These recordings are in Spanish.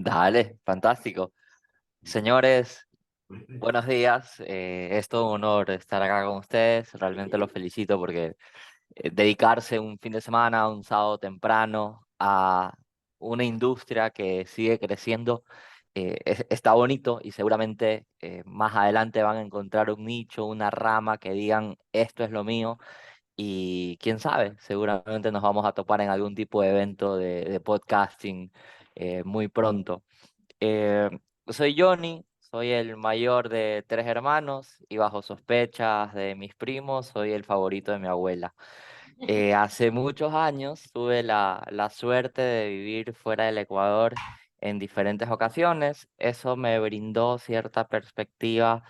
Dale, fantástico. Señores, buenos días. Es todo un honor estar acá con ustedes. Realmente los felicito porque dedicarse un fin de semana, un sábado temprano a una industria que sigue creciendo está bonito y seguramente más adelante van a encontrar un nicho, una rama que digan esto es lo mío y quién sabe, seguramente nos vamos a topar en algún tipo de evento de podcasting muy pronto. Eh, Soy Johnny, soy el mayor de tres hermanos y bajo sospechas de mis primos soy el favorito de mi abuela. Hace muchos años tuve la suerte de vivir fuera del Ecuador en diferentes ocasiones. Eso me brindó cierta perspectiva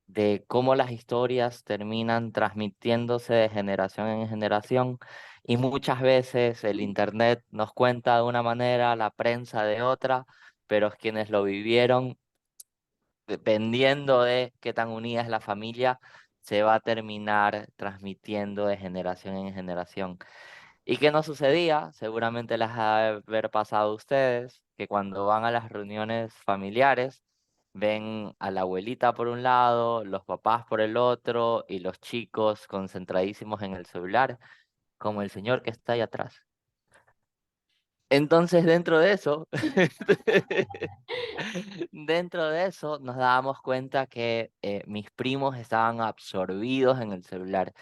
de cómo las historias terminan transmitiéndose de generación en generación y muchas veces el internet nos cuenta de una manera, la prensa de otra, pero quienes lo vivieron, dependiendo de qué tan unida es la familia, se va a terminar transmitiendo de generación en generación. ¿Y qué no sucedía? Seguramente les ha de haber pasado a ustedes, que cuando van a las reuniones familiares, ven a la abuelita por un lado, los papás por el otro y los chicos concentradísimos en el celular, como el señor que está ahí atrás. Entonces, dentro de eso, dentro de eso nos dábamos cuenta que mis primos estaban absorbidos en el celular.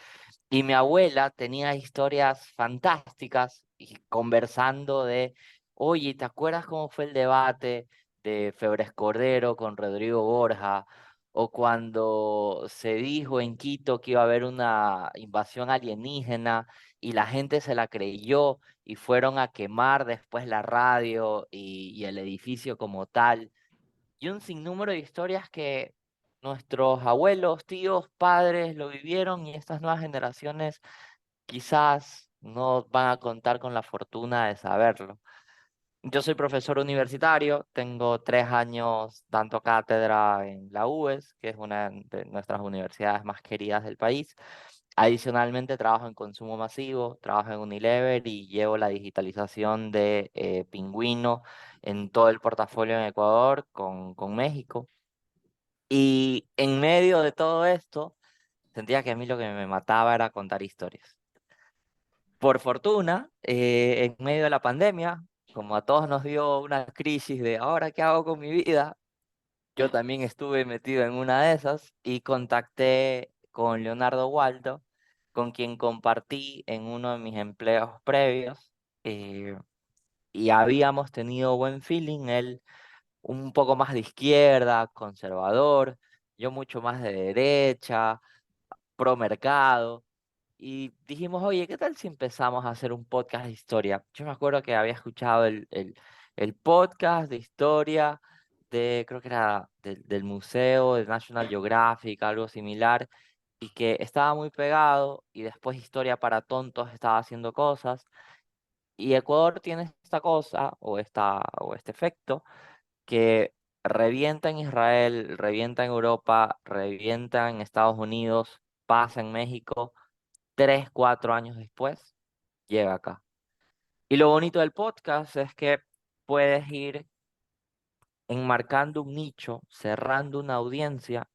Y mi abuela tenía historias fantásticas y conversando de, oye, ¿te acuerdas cómo fue el debate de Febres Cordero con Rodrigo Borja? O cuando se dijo en Quito que iba a haber una invasión alienígena y la gente se la creyó y fueron a quemar después la radio y el edificio como tal y un sinnúmero de historias que nuestros abuelos, tíos, padres lo vivieron y estas nuevas generaciones quizás no van a contar con la fortuna de saberlo. Yo soy profesor universitario, tengo 3 años dando cátedra en la UES, que es una de nuestras universidades más queridas del país. Adicionalmente trabajo en consumo masivo, trabajo en Unilever y llevo la digitalización de Pingüino en todo el portafolio en Ecuador con México. Y en medio de todo esto, sentía que a mí lo que me mataba era contar historias. Por fortuna, en medio de la pandemia, como a todos nos dio una crisis de ahora qué hago con mi vida, yo también estuve metido en una de esas y contacté con Leonardo Waldo, con quien compartí en uno de mis empleos previos eh, y habíamos tenido buen feeling, él un poco más de izquierda, conservador, yo mucho más de derecha, pro mercado. Y dijimos, oye, ¿qué tal si empezamos a hacer un podcast de historia? Yo me acuerdo que había escuchado el podcast de historia de, creo que era del museo, de National Geographic, algo similar, y que estaba muy pegado, y después Historia para Tontos estaba haciendo cosas, y Ecuador tiene esta cosa, o este efecto, que revienta en Israel, revienta en Europa, revienta en Estados Unidos, pasa en México 3, 4 años después, llega acá. Y lo bonito del podcast es que puedes ir enmarcando un nicho, cerrando una audiencia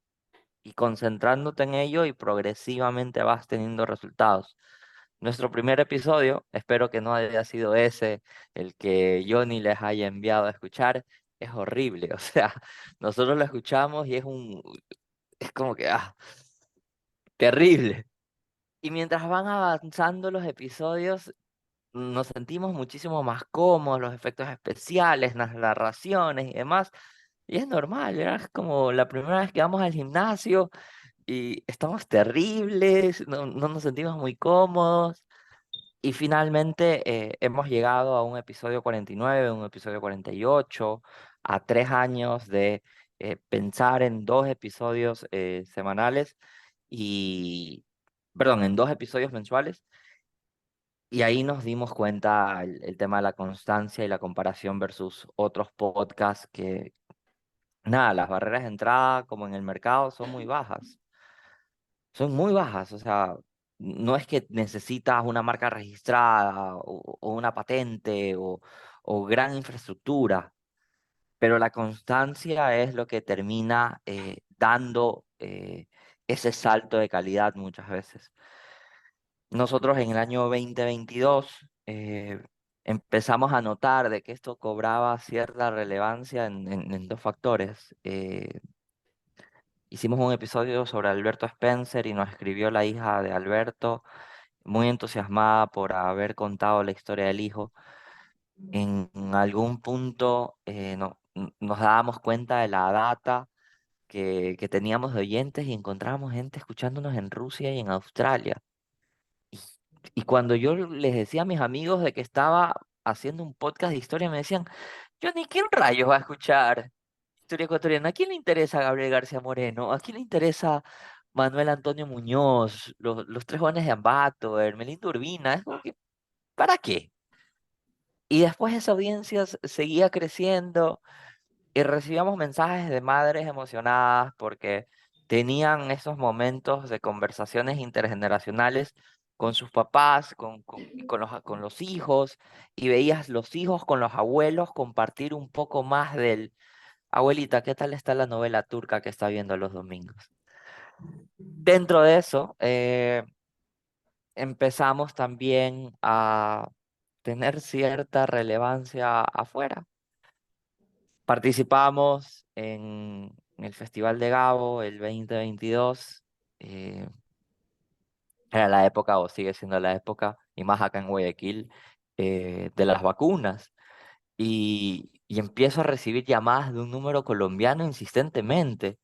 y concentrándote en ello y progresivamente vas teniendo resultados. Nuestro primer episodio, espero que no haya sido ese el que Johnny les haya enviado a escuchar, es horrible. O sea, nosotros lo escuchamos y es como que, terrible. Y mientras van avanzando los episodios, nos sentimos muchísimo más cómodos, los efectos especiales, las narraciones y demás. Y es normal, ¿verdad? Es como la primera vez que vamos al gimnasio y estamos terribles, no nos sentimos muy cómodos. Y finalmente hemos llegado a un episodio 49, un episodio 48, a 3 años de pensar en 2 episodios semanales y, perdón, en 2 episodios mensuales y ahí nos dimos cuenta el tema de la constancia y la comparación versus otros podcasts que, nada, las barreras de entrada, como en el mercado, son muy bajas. Son muy bajas, o sea, no es que necesitas una marca registrada o una patente o gran infraestructura. pero la constancia es lo que termina dando ese salto de calidad muchas veces. Nosotros en el año 2022 empezamos a notar de que esto cobraba cierta relevancia en dos factores. Hicimos un episodio sobre Alberto Spencer y nos escribió la hija de Alberto, muy entusiasmada por haber contado la historia del hijo. En algún punto nos dábamos cuenta de la data que teníamos de oyentes y encontrábamos gente escuchándonos en Rusia y en Australia. Y, y cuando yo les decía a mis amigos de que estaba haciendo un podcast de historia, me decían, yo ni quién rayos va a escuchar historia ecuatoriana. ¿A quién le interesa Gabriel García Moreno? ¿A quién le interesa Manuel Antonio Muñoz? Los tres jóvenes de Ambato, Hermelinda Urbina. Es como que, ¿para qué? Y después esa audiencia seguía creciendo y recibíamos mensajes de madres emocionadas porque tenían esos momentos de conversaciones intergeneracionales con sus papás, con los hijos, y veías los hijos con los abuelos compartir un poco más del, abuelita, ¿qué tal está la novela turca que está viendo los domingos? Dentro de eso, empezamos también a tener cierta relevancia afuera. Participamos en el Festival de Gabo el 2022. eh, Era la época, o sigue siendo la época, y más acá en Guayaquil, de las vacunas. Y empiezo a recibir llamadas de un número colombiano insistentemente.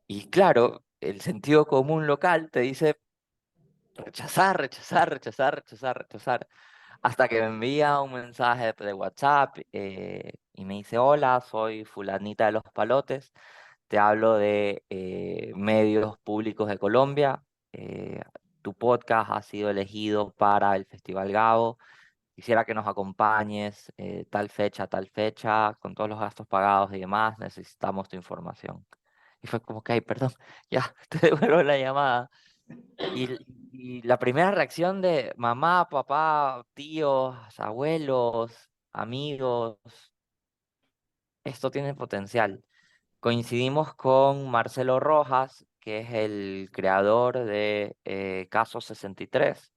Y claro, el sentido común local te dice rechazar, rechazar, rechazar, rechazar, rechazar. Hasta que me envía un mensaje de WhatsApp y me dice, hola, soy fulanita de Los Palotes, te hablo de medios públicos de Colombia, tu podcast ha sido elegido para el Festival Gabo, quisiera que nos acompañes tal fecha, con todos los gastos pagados y demás, necesitamos tu información. Y fue como que, ay, perdón, ya, te devuelvo la llamada. Y la primera reacción de mamá, papá, tíos, abuelos, amigos, esto tiene potencial. Coincidimos con Marcelo Rojas, que es el creador de Caso 63,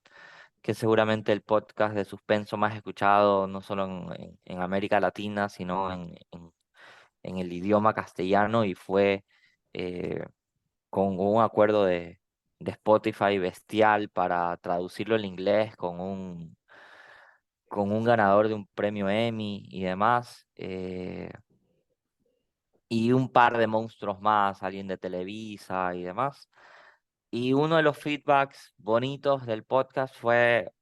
que es seguramente el podcast de suspenso más escuchado no solo en América Latina, sino en el idioma castellano y fue con un acuerdo de Spotify bestial para traducirlo al inglés con un ganador de un premio Emmy y demás. Y un par de monstruos más, alguien de Televisa y demás. Y uno de los feedbacks bonitos del podcast fue,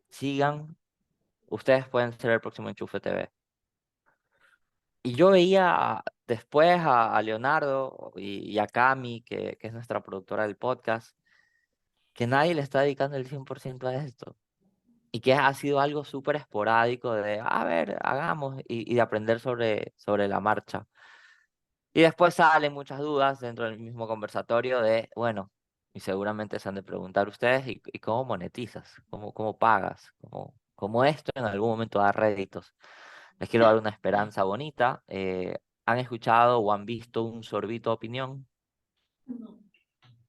sigan, ustedes pueden ser el próximo Enchufe TV. Y yo veía después a Leonardo y a Cami, que es nuestra productora del podcast, que nadie le está dedicando el 100% a esto. Y que ha sido algo súper esporádico de, a ver, hagamos y de aprender sobre la marcha. Y después salen muchas dudas dentro del mismo conversatorio de, bueno, y seguramente se han de preguntar ustedes, ¿y cómo monetizas? ¿Cómo pagas? ¿Cómo esto en algún momento da réditos? Les quiero dar una esperanza bonita. ¿Han escuchado o han visto un sorbito de opinión?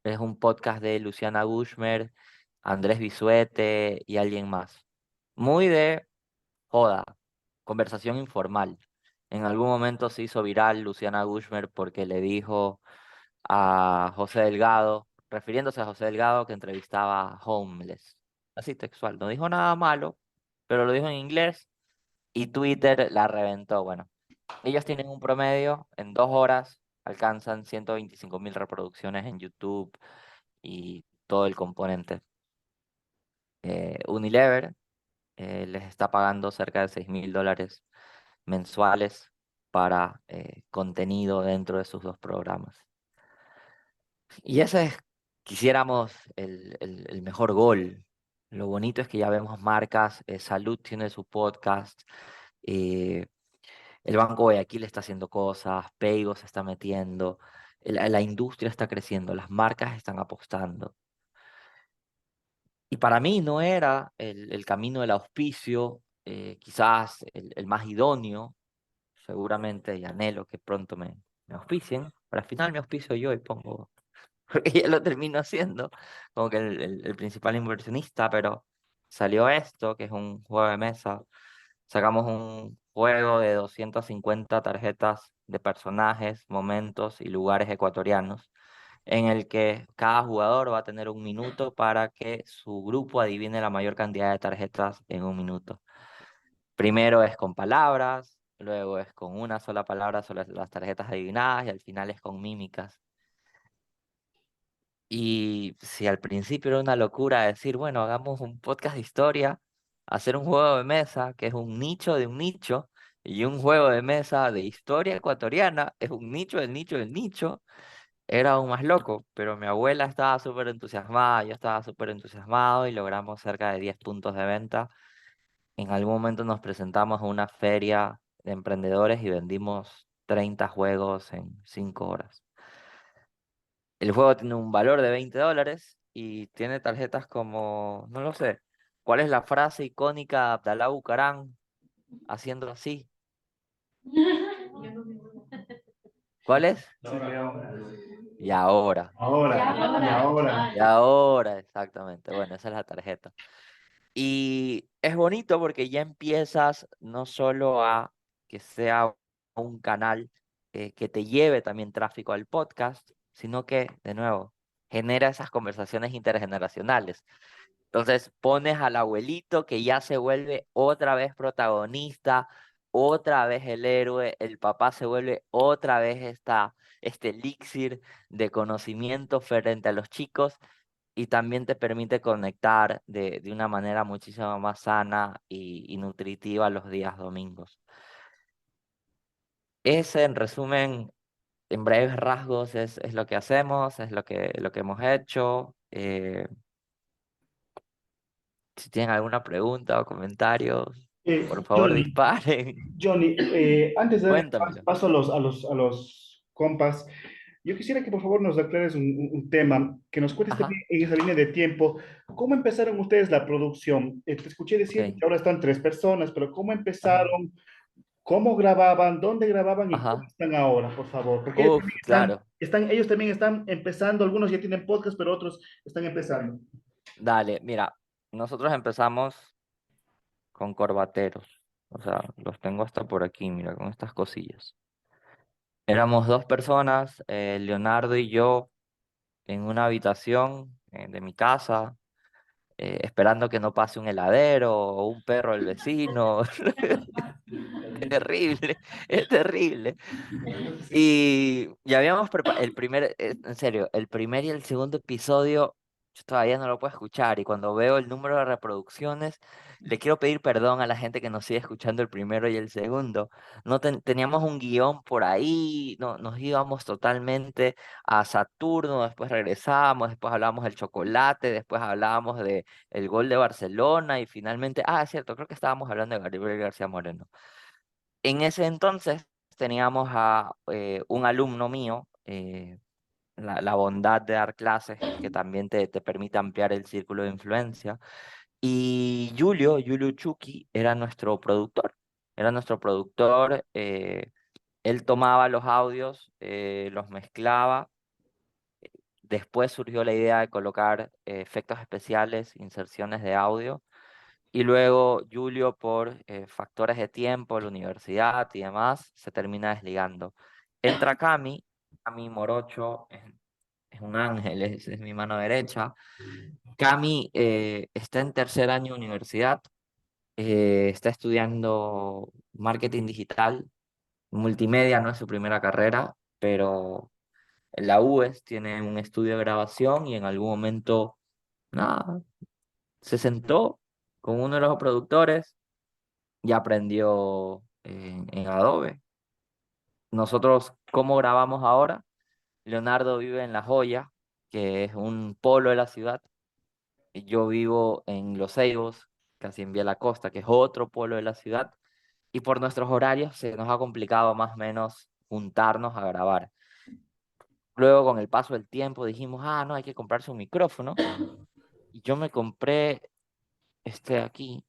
Es un podcast de Luciana Gushmer, Andrés Bisuete y alguien más. Muy de joda, conversación informal. En algún momento se hizo viral Luciana Gushmer porque le dijo a José Delgado, refiriéndose a José Delgado que entrevistaba a Homeless. Así textual, no dijo nada malo, pero lo dijo en inglés y Twitter la reventó. Bueno, ellos tienen un promedio, en 2 horas alcanzan 125.000 reproducciones en YouTube y todo el componente. Unilever les está pagando cerca de $6.000 mensuales para contenido dentro de sus dos programas. Y ese es, quisiéramos, el mejor gol. Lo bonito es que ya vemos marcas, Salud tiene su podcast, eh, el Banco Guayaquil está haciendo cosas, Peigo se está metiendo, la industria está creciendo, las marcas están apostando. Y para mí no era el camino del auspicio, quizás el más idóneo, seguramente, y anhelo que pronto me auspicien, pero al final me auspicio yo y pongo, porque ya lo termino haciendo, como que el principal inversionista, pero salió esto, que es un juego de mesa. Sacamos un juego de 250 tarjetas de personajes, momentos y lugares ecuatorianos, en el que cada jugador va a tener un minuto para que su grupo adivine la mayor cantidad de tarjetas en un minuto. Primero es con palabras, luego es con una sola palabra sobre las tarjetas adivinadas y al final es con mímicas. Y si al principio era una locura decir, bueno, hagamos un podcast de historia, hacer un juego de mesa, que es un nicho de un nicho, y un juego de mesa de historia ecuatoriana, es un nicho del nicho del nicho, era aún más loco, pero mi abuela estaba súper entusiasmada, yo estaba súper entusiasmado y logramos cerca de 10 puntos de venta. En algún momento nos presentamos a una feria de emprendedores y vendimos 30 juegos en 5 horas. El juego tiene un valor de $20 y tiene tarjetas como, no lo sé, ¿cuál es la frase icónica de Abdalá Bucaram haciendo así? ¿Cuál es? Sí, León. Y ahora, Ahora, y ahora. y ahora, exactamente. Bueno, esa es la tarjeta. Y es bonito porque ya empiezas no solo a que sea un canal que te lleve también tráfico al podcast, sino que, de nuevo, genera esas conversaciones intergeneracionales. Entonces pones al abuelito que ya se vuelve otra vez protagonista, otra vez el héroe, el papá se vuelve otra vez este elixir de conocimiento frente a los chicos y también te permite conectar de una manera muchísimo más sana y nutritiva los días domingos. Ese, en resumen, en breves rasgos, es lo que hacemos, es lo que hemos hecho. Si tienen alguna pregunta o comentarios, por favor Johnny, disparen. Johnny, antes de dar Cuéntamelo. paso a los compas, yo quisiera que por favor nos aclares un tema, que nos cuentes Ajá, también en esa línea de tiempo. ¿Cómo empezaron ustedes la producción? Te escuché decir ok. que ahora están 3 personas, pero ¿cómo Ajá, empezaron? ¿Cómo grababan? ¿Dónde grababan? ¿Y cómo ajá. están ahora, por favor? Porque ellos Uf, también claro. ellos también están empezando, algunos ya tienen podcast, pero otros están empezando. Dale, mira, nosotros empezamos con corbateros. O sea, los tengo hasta por aquí, mira, con estas cosillas. Éramos dos personas, Leonardo y yo, en una habitación de mi casa, esperando que no pase un heladero o un perro del vecino. Terrible, es terrible. Y ya habíamos preparado el primer, en serio, el primer y el segundo episodio, yo todavía no lo puedo escuchar. Y cuando veo el número de reproducciones, le quiero pedir perdón a la gente que nos sigue escuchando el primero y el segundo. No teníamos un guión por ahí, no, nos íbamos totalmente a Saturno, después regresábamos, después hablábamos del chocolate, después hablábamos de el gol de Barcelona y finalmente, es cierto, creo que estábamos hablando de Gabriel García Moreno. En ese entonces teníamos a un alumno mío, la bondad de dar clases es que también te permite ampliar el círculo de influencia. Y Julio Chucky, era nuestro productor, él tomaba los audios, los mezclaba, después surgió la idea de colocar efectos especiales, inserciones de audio. Y luego Julio, por factores de tiempo, la universidad y demás, se termina desligando. Entra Cami Morocho, es un ángel, es mi mano derecha. Cami está en tercer año de universidad, está estudiando marketing digital, multimedia no es su primera carrera, pero en la UES tiene un estudio de grabación y en algún momento, nada, se sentó con uno de los productores y aprendió en Adobe. Nosotros, ¿cómo grabamos ahora? Leonardo vive en La Joya, que es un polo de la ciudad, y yo vivo en Los Ceibos, casi en Vía La Costa, que es otro polo de la ciudad, y por nuestros horarios se nos ha complicado más o menos juntarnos a grabar. Luego, con el paso del tiempo, dijimos, no, hay que comprarse un micrófono, y yo me compré este de aquí,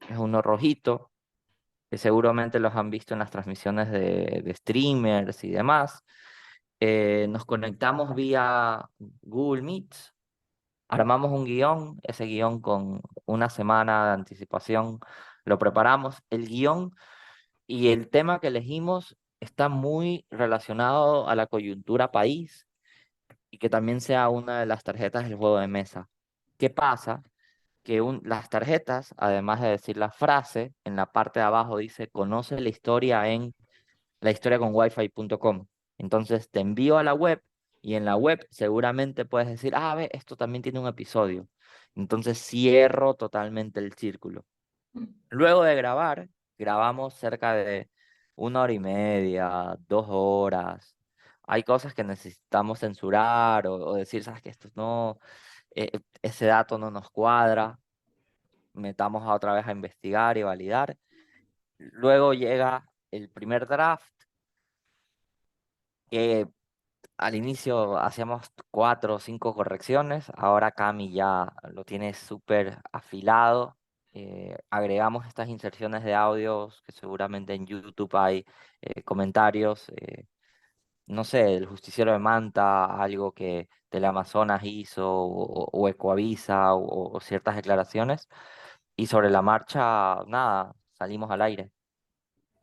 es uno rojito, que seguramente los han visto en las transmisiones de streamers y demás. Nos conectamos vía Google Meet, armamos un guión, ese guión con una semana de anticipación lo preparamos. El guión y el tema que elegimos está muy relacionado a la coyuntura país y que también sea una de las tarjetas del juego de mesa. ¿Qué pasa? Que las tarjetas, además de decir la frase, en la parte de abajo dice conoce la historia en lahistoriaconwifi.com. Entonces te envío a la web y en la web seguramente puedes decir, ah, ve, esto también tiene un episodio. Entonces cierro totalmente el círculo. Luego de grabar, grabamos cerca de 1 hora y media, 2 horas. Hay cosas que necesitamos censurar o decir, sabes que esto no, ese dato no nos cuadra, metamos a otra vez a investigar y validar. Luego llega el primer draft, que al inicio hacíamos 4 o 5 correcciones, ahora Cami ya lo tiene súper afilado. Agregamos estas inserciones de audios que seguramente en YouTube hay comentarios, no sé, el justiciero de Manta, algo que Teleamazonas hizo o Ecoavisa o ciertas declaraciones. Y sobre la marcha, nada, salimos al aire.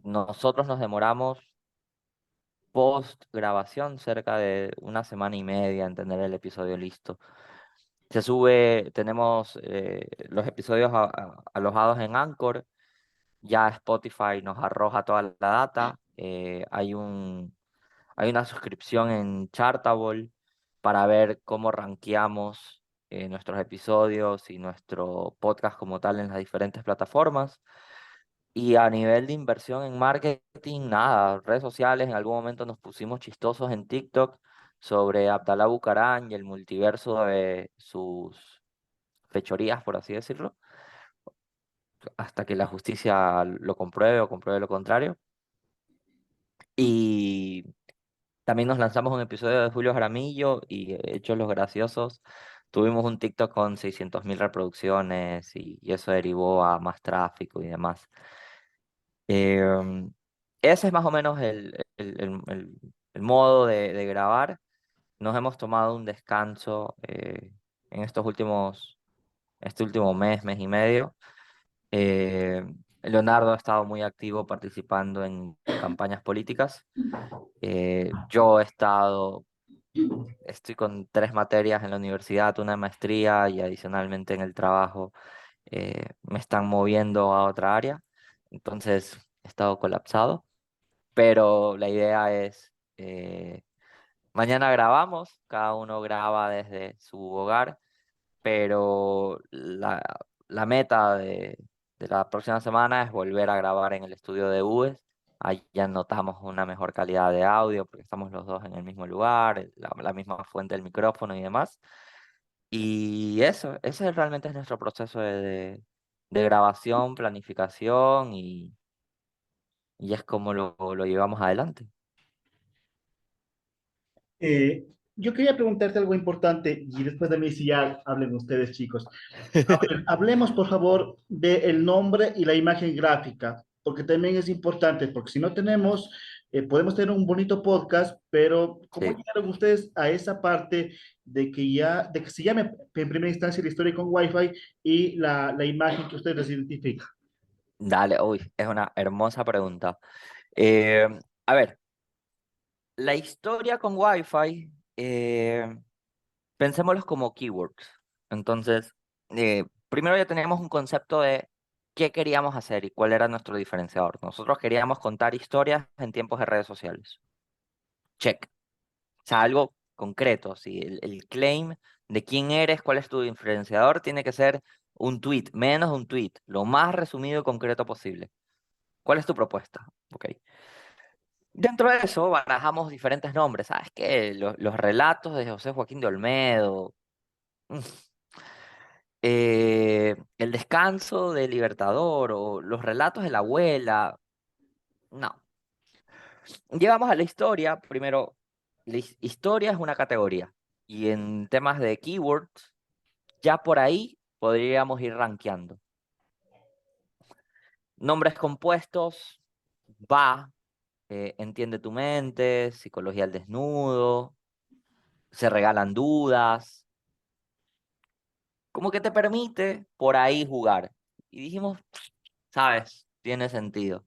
Nosotros nos demoramos post grabación cerca de 1 semana y media en tener el episodio listo. Se sube, tenemos los episodios alojados en Anchor, ya Spotify nos arroja toda la data, hay una suscripción en Chartable para ver cómo rankeamos nuestros episodios y nuestro podcast como tal en las diferentes plataformas. Y a nivel de inversión en marketing, nada, redes sociales, en algún momento nos pusimos chistosos en TikTok sobre Abdalá Bucaram y el multiverso de sus fechorías, por así decirlo, hasta que la justicia lo compruebe o compruebe lo contrario. Y también nos lanzamos un episodio de Julio Jaramillo y Hechos los Graciosos. Tuvimos un TikTok con 600.000 reproducciones y eso derivó a más tráfico y demás. Em, Ese es más o menos el modo de grabar. Nos hemos tomado un descanso en este último mes, mes y medio. Eh, Leonardo ha estado muy activo participando en campañas políticas. Yo estoy con 3 materias en la universidad, una maestría y adicionalmente en el trabajo me están moviendo a otra área. Entonces he estado colapsado, pero la idea es, mañana grabamos, cada uno graba desde su hogar, pero la meta de la próxima semana es volver a grabar en el estudio de UES. Ahí ya notamos una mejor calidad de audio porque estamos los dos en el mismo lugar, la misma fuente del micrófono y demás. Y eso, ese realmente es nuestro proceso de grabación, planificación y es como lo llevamos adelante. Yo quería preguntarte algo importante y después de mí si ya hablen ustedes, chicos. Hablemos, por favor, del nombre y la imagen gráfica, porque también es importante, porque si no tenemos, podemos tener un bonito podcast, pero ¿cómo Sí, llegaron ustedes a esa parte de que se llame en primera instancia la historia con Wi-Fi y la imagen que ustedes les identifica? dale, uy, es una hermosa pregunta. Eh, a ver, la historia con Wi-Fi, pensémoslos como keywords. Entonces, primero ya teníamos un concepto de qué queríamos hacer y cuál era nuestro diferenciador. Nosotros queríamos contar historias en tiempos de redes sociales. Check. O sea, algo concreto. Si el claim de quién eres, cuál es tu diferenciador, tiene que ser un tweet, menos un tweet, lo más resumido y concreto posible. ¿Cuál es tu propuesta? Ok. Dentro de eso barajamos diferentes nombres. ¿Sabes qué? Los relatos de José Joaquín de Olmedo. mm, El descanso del Libertador o los relatos de la abuela. No. Llegamos a la historia. Primero, historia es una categoría. Y en temas de keywords, ya por ahí podríamos ir rankeando. Nombres compuestos, va, entiende tu mente, psicología al desnudo, se regalan dudas, como que te permite por ahí jugar. Y dijimos, sabes, tiene sentido.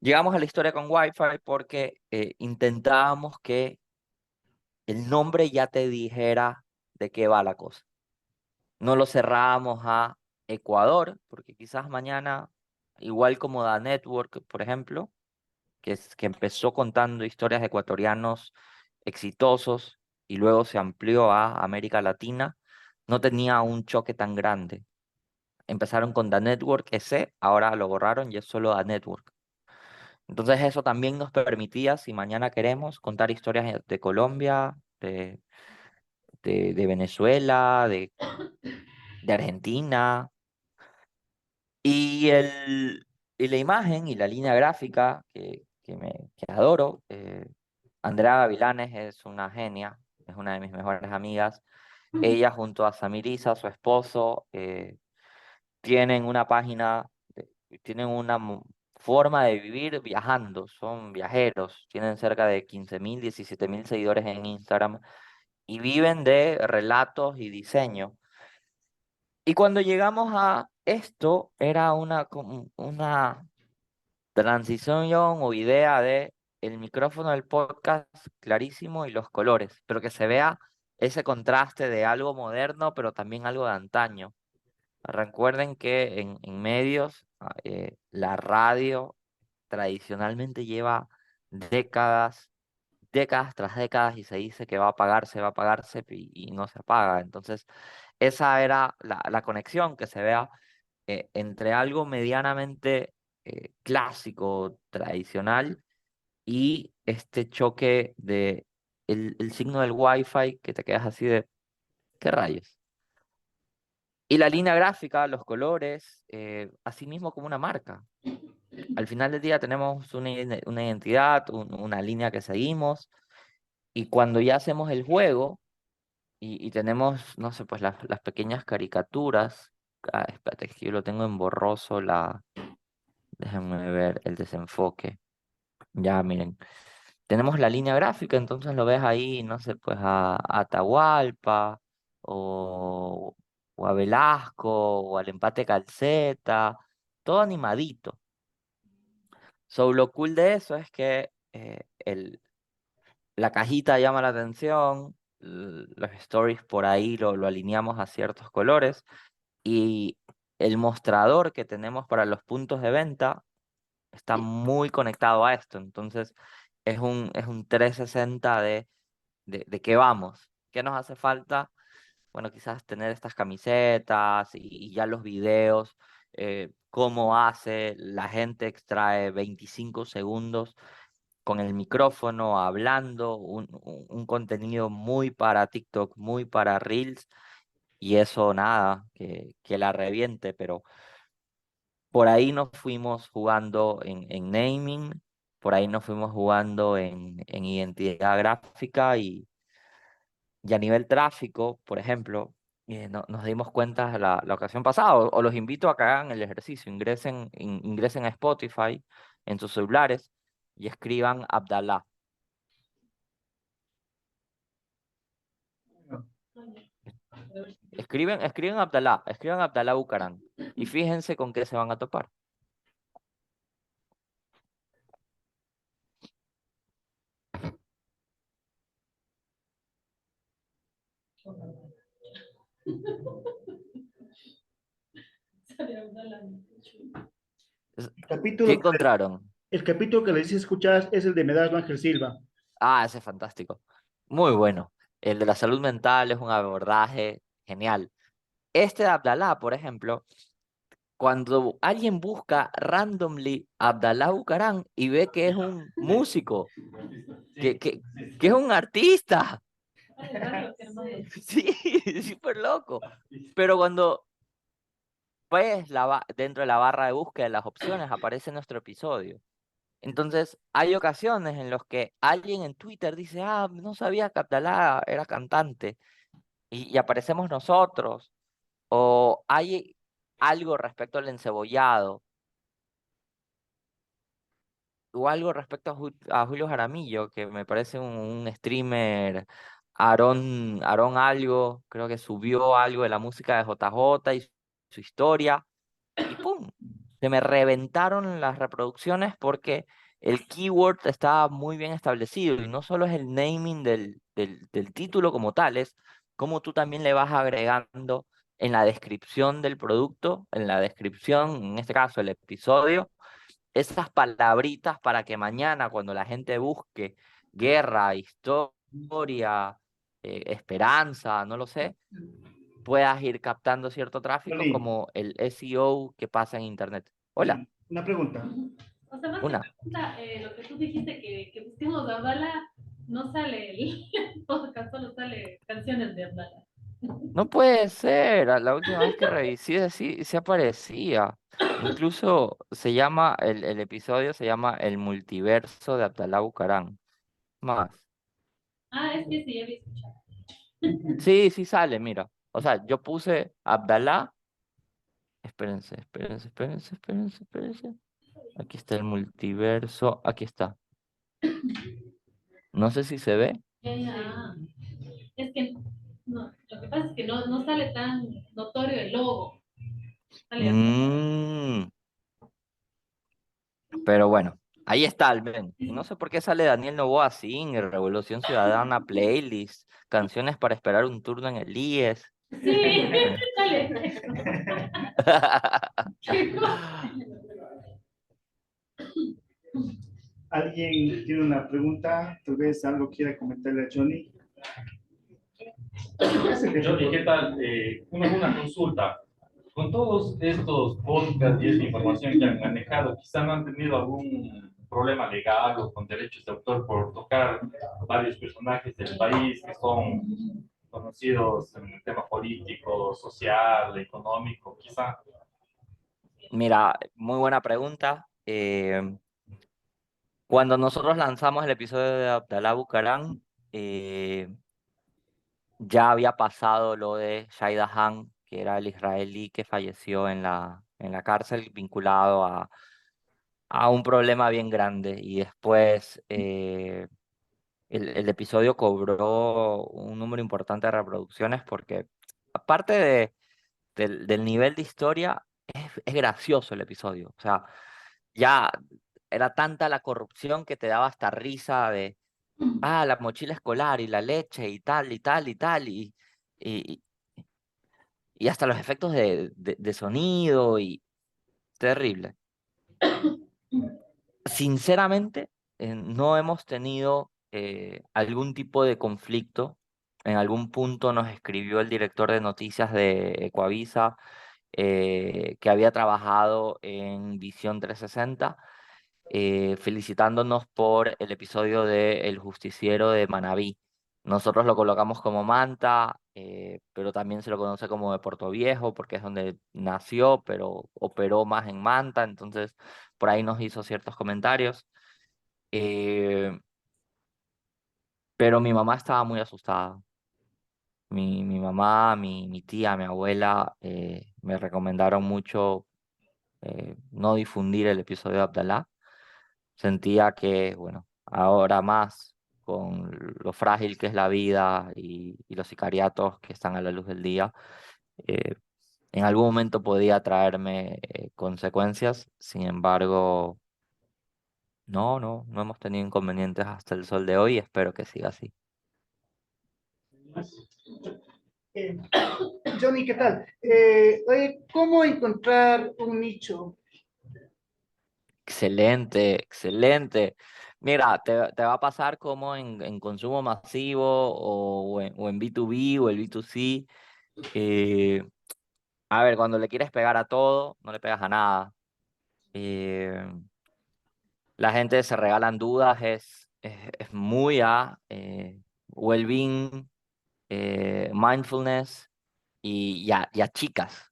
Llegamos a la historia con Wi-Fi porque intentábamos que el nombre ya te dijera de qué va la cosa. No lo cerrábamos a Ecuador, porque quizás mañana, igual como Da Network, por ejemplo, que empezó contando historias de ecuatorianos exitosos y luego se amplió a América Latina, no tenía un choque tan grande. Empezaron con The Network ese, ahora lo borraron y es solo The Network. Entonces eso también nos permitía, si mañana queremos, contar historias de Colombia, de Venezuela, de Argentina. Y, y la imagen y la línea gráfica que adoro, Andrea Gavilanes es una genia, es una de mis mejores amigas. Ella junto a Samirisa, su esposo, tienen una página, tienen una forma de vivir viajando, son viajeros, tienen cerca de 15.000, 17.000 seguidores en Instagram y viven de relatos y diseño. Y cuando llegamos a esto, era una transición o idea de el micrófono del podcast clarísimo y los colores, pero que se vea ese contraste de algo moderno, pero también algo de antaño. Recuerden que en medios, la radio tradicionalmente lleva décadas, décadas tras décadas y se dice que va a apagarse y no se apaga. Entonces, esa era la conexión, que se vea entre algo medianamente clásico, tradicional, y este choque de el signo del Wi-Fi que te quedas así de, ¿qué rayos? Y la línea gráfica, los colores, así mismo como una marca. Al final del día tenemos una identidad, una línea que seguimos, y cuando ya hacemos el juego y tenemos, no sé, pues las pequeñas caricaturas, espérate, que yo lo tengo en borroso, déjenme ver el desenfoque. Ya, miren. Tenemos la línea gráfica, entonces lo ves ahí, no sé, pues a Atahualpa o, o a Velasco o al empate Calceta, todo animadito. So, lo cool de eso es que la cajita llama la atención, los stories por ahí lo alineamos a ciertos colores y el mostrador que tenemos para los puntos de venta está muy conectado a esto. Entonces, es un 360 de qué vamos, qué nos hace falta. Bueno, quizás tener estas camisetas y ya los videos, cómo hace, la gente extrae 25 segundos con el micrófono hablando, un contenido muy para TikTok, muy para Reels, y eso nada, que la reviente, pero por ahí nos fuimos jugando en naming, por ahí nos fuimos jugando en identidad gráfica y a nivel tráfico, por ejemplo, nos dimos cuenta la ocasión pasada, o los invito a que hagan el ejercicio, ingresen a Spotify en sus celulares y escriban Abdalá. Escriben Abdalá Bucaram y fíjense con qué se van a topar. Es- El ¿Qué capítulo, encontraron? el capítulo que les hice escuchar es el de Medardo Ángel Silva. Ah, ese es fantástico. Muy bueno. El de la salud mental es un abordaje genial. Este de Abdalá, por ejemplo, cuando alguien busca randomly Abdalá Bucaram y ve que es un músico, que, que, que es un artista, sí, súper loco. Pero cuando ves dentro de la barra de búsqueda de las opciones aparece nuestro episodio. Entonces, hay ocasiones en las que alguien en Twitter dice, ah, no sabía que Abdalá era cantante, y aparecemos nosotros, o hay algo respecto al encebollado, o algo respecto a Julio Jaramillo, que me parece un streamer, Aarón algo, creo que subió algo de la música de JJ y su historia, y ¡pum! Se me reventaron las reproducciones porque el keyword estaba muy bien establecido y no solo es el naming del título como tal, es como tú también le vas agregando en la descripción del producto, en la descripción, en este caso el episodio, esas palabritas para que mañana cuando la gente busque guerra, historia, esperanza, no lo sé, puedas ir captando cierto tráfico Johnny, como el SEO que pasa en Internet. Hola, Johnny, una pregunta. O sea, más que una. pregunta, lo que tú dijiste que busquemos a Abdala, no sale el podcast, solo sale canciones de Abdala. No puede ser, la última vez que revisé sí, sí aparecía. Incluso el episodio se llama El multiverso de Abdalá Bucaram. Más. Ah, es que sí, ya había escuchado. Sí, sí sale, mira. O sea, yo puse Abdalá. Espérense. Aquí está el multiverso. Aquí está. No sé si se ve. Ah, es que no, lo que pasa es que no sale tan notorio el logo. Sale Mm, pero bueno, ahí está al menos. Y no sé por qué sale Daniel Noboa Singer, Revolución Ciudadana Playlist, canciones para esperar un turno en el IES. sí, Eh. sale. Qué cosa. ¿Alguien tiene una pregunta? Tal vez algo quiera comentarle a Johnny. Johnny, ¿qué tal? Una consulta. Con todos estos podcasts y esta información que han manejado, quizá no han tenido algún problema legal o con derechos de autor por tocar varios personajes del país que son conocidos en el tema político, social, económico, quizá. Mira, muy buena pregunta. Cuando nosotros lanzamos el episodio de Abdalá Bucaram, ya había pasado lo de Shahida Han, que era el israelí que falleció en la cárcel vinculado a un problema bien grande. Y después el episodio cobró un número importante de reproducciones porque aparte del nivel de historia, es gracioso el episodio. O sea, ya era tanta la corrupción que te daba hasta risa de, la mochila escolar y la leche y tal y tal y tal. Y, y hasta los efectos de sonido y terrible. Sinceramente, no hemos tenido algún tipo de conflicto. En algún punto nos escribió el director de noticias de Ecuavisa, que había trabajado en Visión 360, felicitándonos por el episodio de El Justiciero de Manabí. Nosotros lo colocamos como Manta, pero también se lo conoce como de Puerto Viejo porque es donde nació, pero operó más en Manta, entonces por ahí nos hizo ciertos comentarios. Eh, pero mi mamá estaba muy asustada. Mi mamá, mi tía, mi abuela me recomendaron mucho no difundir el episodio de Abdalá. Sentía que, bueno, ahora más con lo frágil que es la vida y los sicariatos que están a la luz del día, eh, en algún momento podía traerme consecuencias. Sin embargo, no hemos tenido inconvenientes hasta el sol de hoy y espero que siga así. Eh, Johnny, ¿qué tal? Oye, ¿cómo encontrar un nicho? Excelente. Mira, te va a pasar como en consumo masivo o en B2B o el B2C. eh, a ver, cuando le quieres pegar a todo, no le pegas a nada. Eh, la gente se regalan dudas, es muy a well-being, mindfulness y a chicas,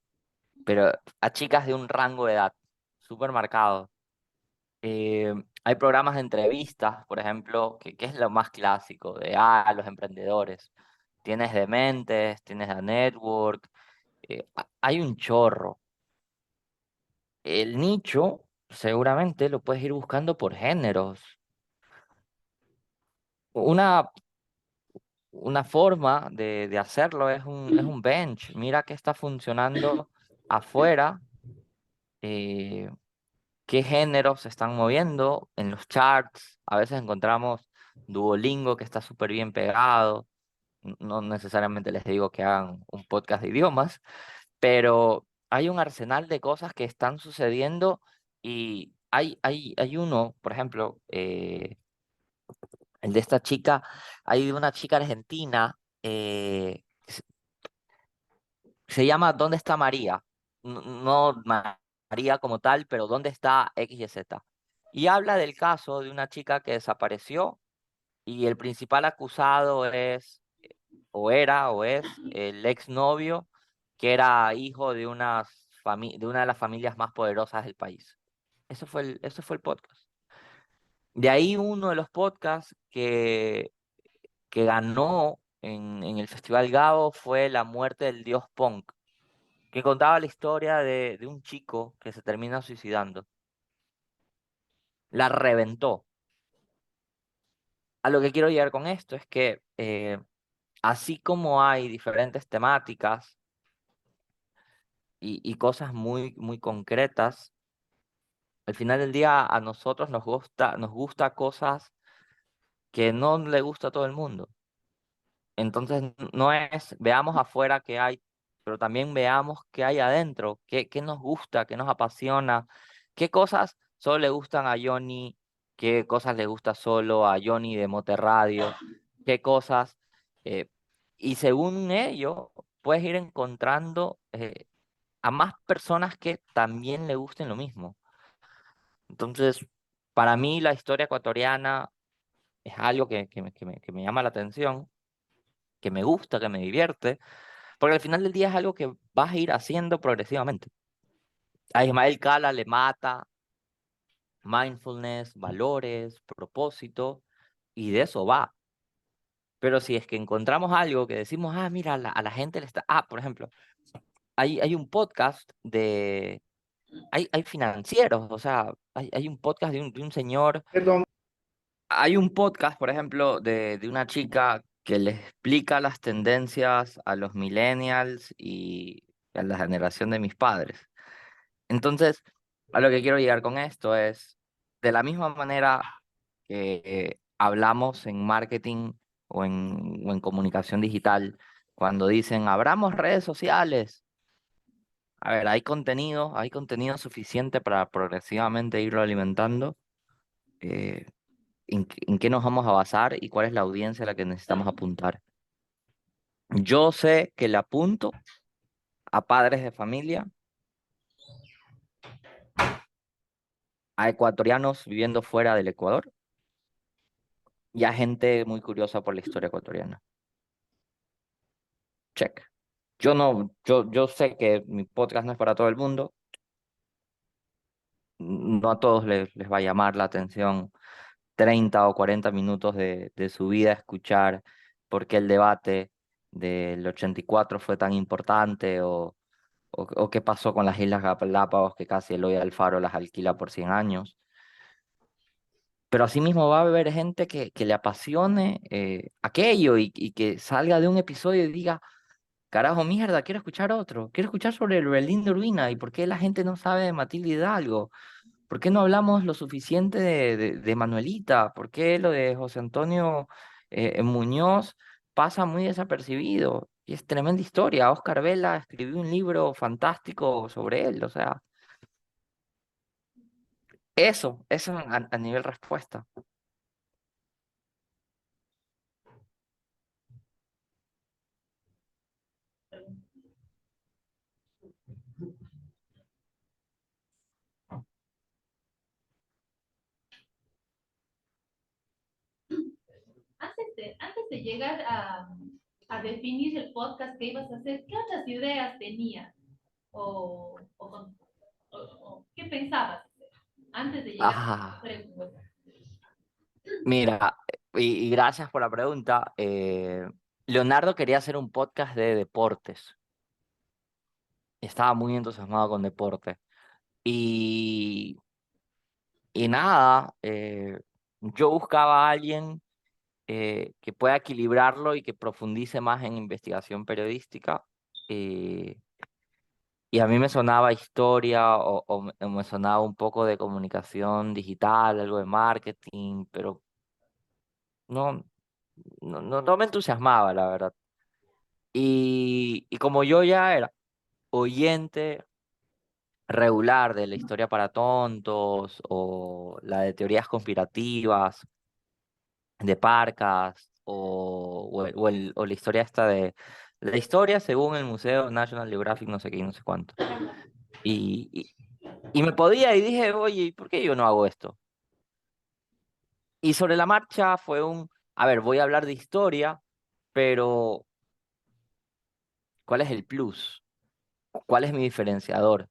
pero a chicas de un rango de edad súper marcado. Hay programas de entrevistas, por ejemplo, que es lo más clásico de los emprendedores. Tienes Dementes, tienes a Network, hay un chorro. El nicho seguramente lo puedes ir buscando por géneros. Una, una forma de hacerlo es un bench. Mira qué está funcionando afuera, eh, qué géneros se están moviendo en los charts. A veces encontramos Duolingo que está súper bien pegado. No necesariamente les digo que hagan un podcast de idiomas, pero hay un arsenal de cosas que están sucediendo y hay uno, por ejemplo, el de esta chica, hay una chica argentina, se llama ¿Dónde está María? No María como tal, pero ¿dónde está X y Z? Y habla del caso de una chica que desapareció y el principal acusado es, o es, el exnovio, que era hijo de, de una de las familias más poderosas del país. Eso fue el podcast. De ahí uno de los podcasts que ganó en el Festival Gabo fue La muerte del dios Punk, que contaba la historia de un chico que se termina suicidando. La reventó. A lo que quiero llegar con esto es que así como hay diferentes temáticas y cosas muy concretas, al final del día a nosotros nos gusta cosas que no le gusta a todo el mundo. Entonces, no es veamos afuera qué hay, pero también veamos qué hay adentro, qué nos gusta, qué nos apasiona, qué cosas solo le gustan a Johnny, qué cosas le gusta solo a Johnny de Mote Radio, qué cosas, eh, y según ello, puedes ir encontrando a más personas que también le gusten lo mismo. Entonces, para mí la historia ecuatoriana es algo que me llama la atención, que me gusta, que me divierte, porque al final del día es algo que vas a ir haciendo progresivamente. A Ismael Cala le mata mindfulness, valores, propósito, y de eso va. Pero si es que encontramos algo que decimos, ah, mira, a la gente le está... Ah, por ejemplo, hay un podcast de... Hay financieros, o sea, hay un podcast de un señor. Perdón, Hay un podcast, por ejemplo, de una chica que le explica las tendencias a los millennials y a la generación de mis padres. Entonces, a lo que quiero llegar con esto es, de la misma manera que hablamos en marketing o en comunicación digital, cuando dicen, abramos redes sociales. A ver, hay contenido suficiente para progresivamente irlo alimentando. Eh, en qué nos vamos a basar y cuál es la audiencia a la que necesitamos apuntar. Yo sé que le apunto a padres de familia, a ecuatorianos viviendo fuera del Ecuador y a gente muy curiosa por la historia ecuatoriana. Check. Yo no, yo sé que mi podcast no es para todo el mundo, no a todos les va a llamar la atención 30 o 40 minutos de su vida escuchar por qué el debate del 84 fue tan importante o qué pasó con las Islas Galápagos que casi Eloy Alfaro las alquila por 100 años. Pero asimismo va a haber gente que le apasione aquello y que salga de un episodio y diga, carajo, mierda, quiero escuchar otro, quiero escuchar sobre el Berlín de Urbina y por qué la gente no sabe de Matilde Hidalgo, por qué no hablamos lo suficiente de Manuelita, por qué lo de José Antonio Muñoz pasa muy desapercibido. Y es tremenda historia. Oscar Vela escribió un libro fantástico sobre él, o sea, eso a nivel respuesta. Antes de llegar a definir el podcast que ibas a hacer, ¿qué otras ideas tenías? ¿O qué pensabas hacer antes de llegar a Ah, hacer el podcast? mira, y gracias por la pregunta. Leonardo quería hacer un podcast de deportes. Estaba muy entusiasmado con deporte. Y y nada, yo buscaba a alguien que pueda equilibrarlo y que profundice más en investigación periodística. eh, y a mí me sonaba historia o me sonaba un poco de comunicación digital, algo de marketing, pero no, no me entusiasmaba, la verdad. Y como yo ya era oyente regular de la historia para tontos o la de teorías conspirativas, de Parcas o la historia esta de la historia según el Museo National Geographic, no sé qué, y no sé cuánto. Y, y, y me podía y dije, oye, ¿y por qué yo no hago esto? Y sobre la marcha fue a ver, voy a hablar de historia, pero ¿cuál es el plus? ¿Cuál es mi diferenciador?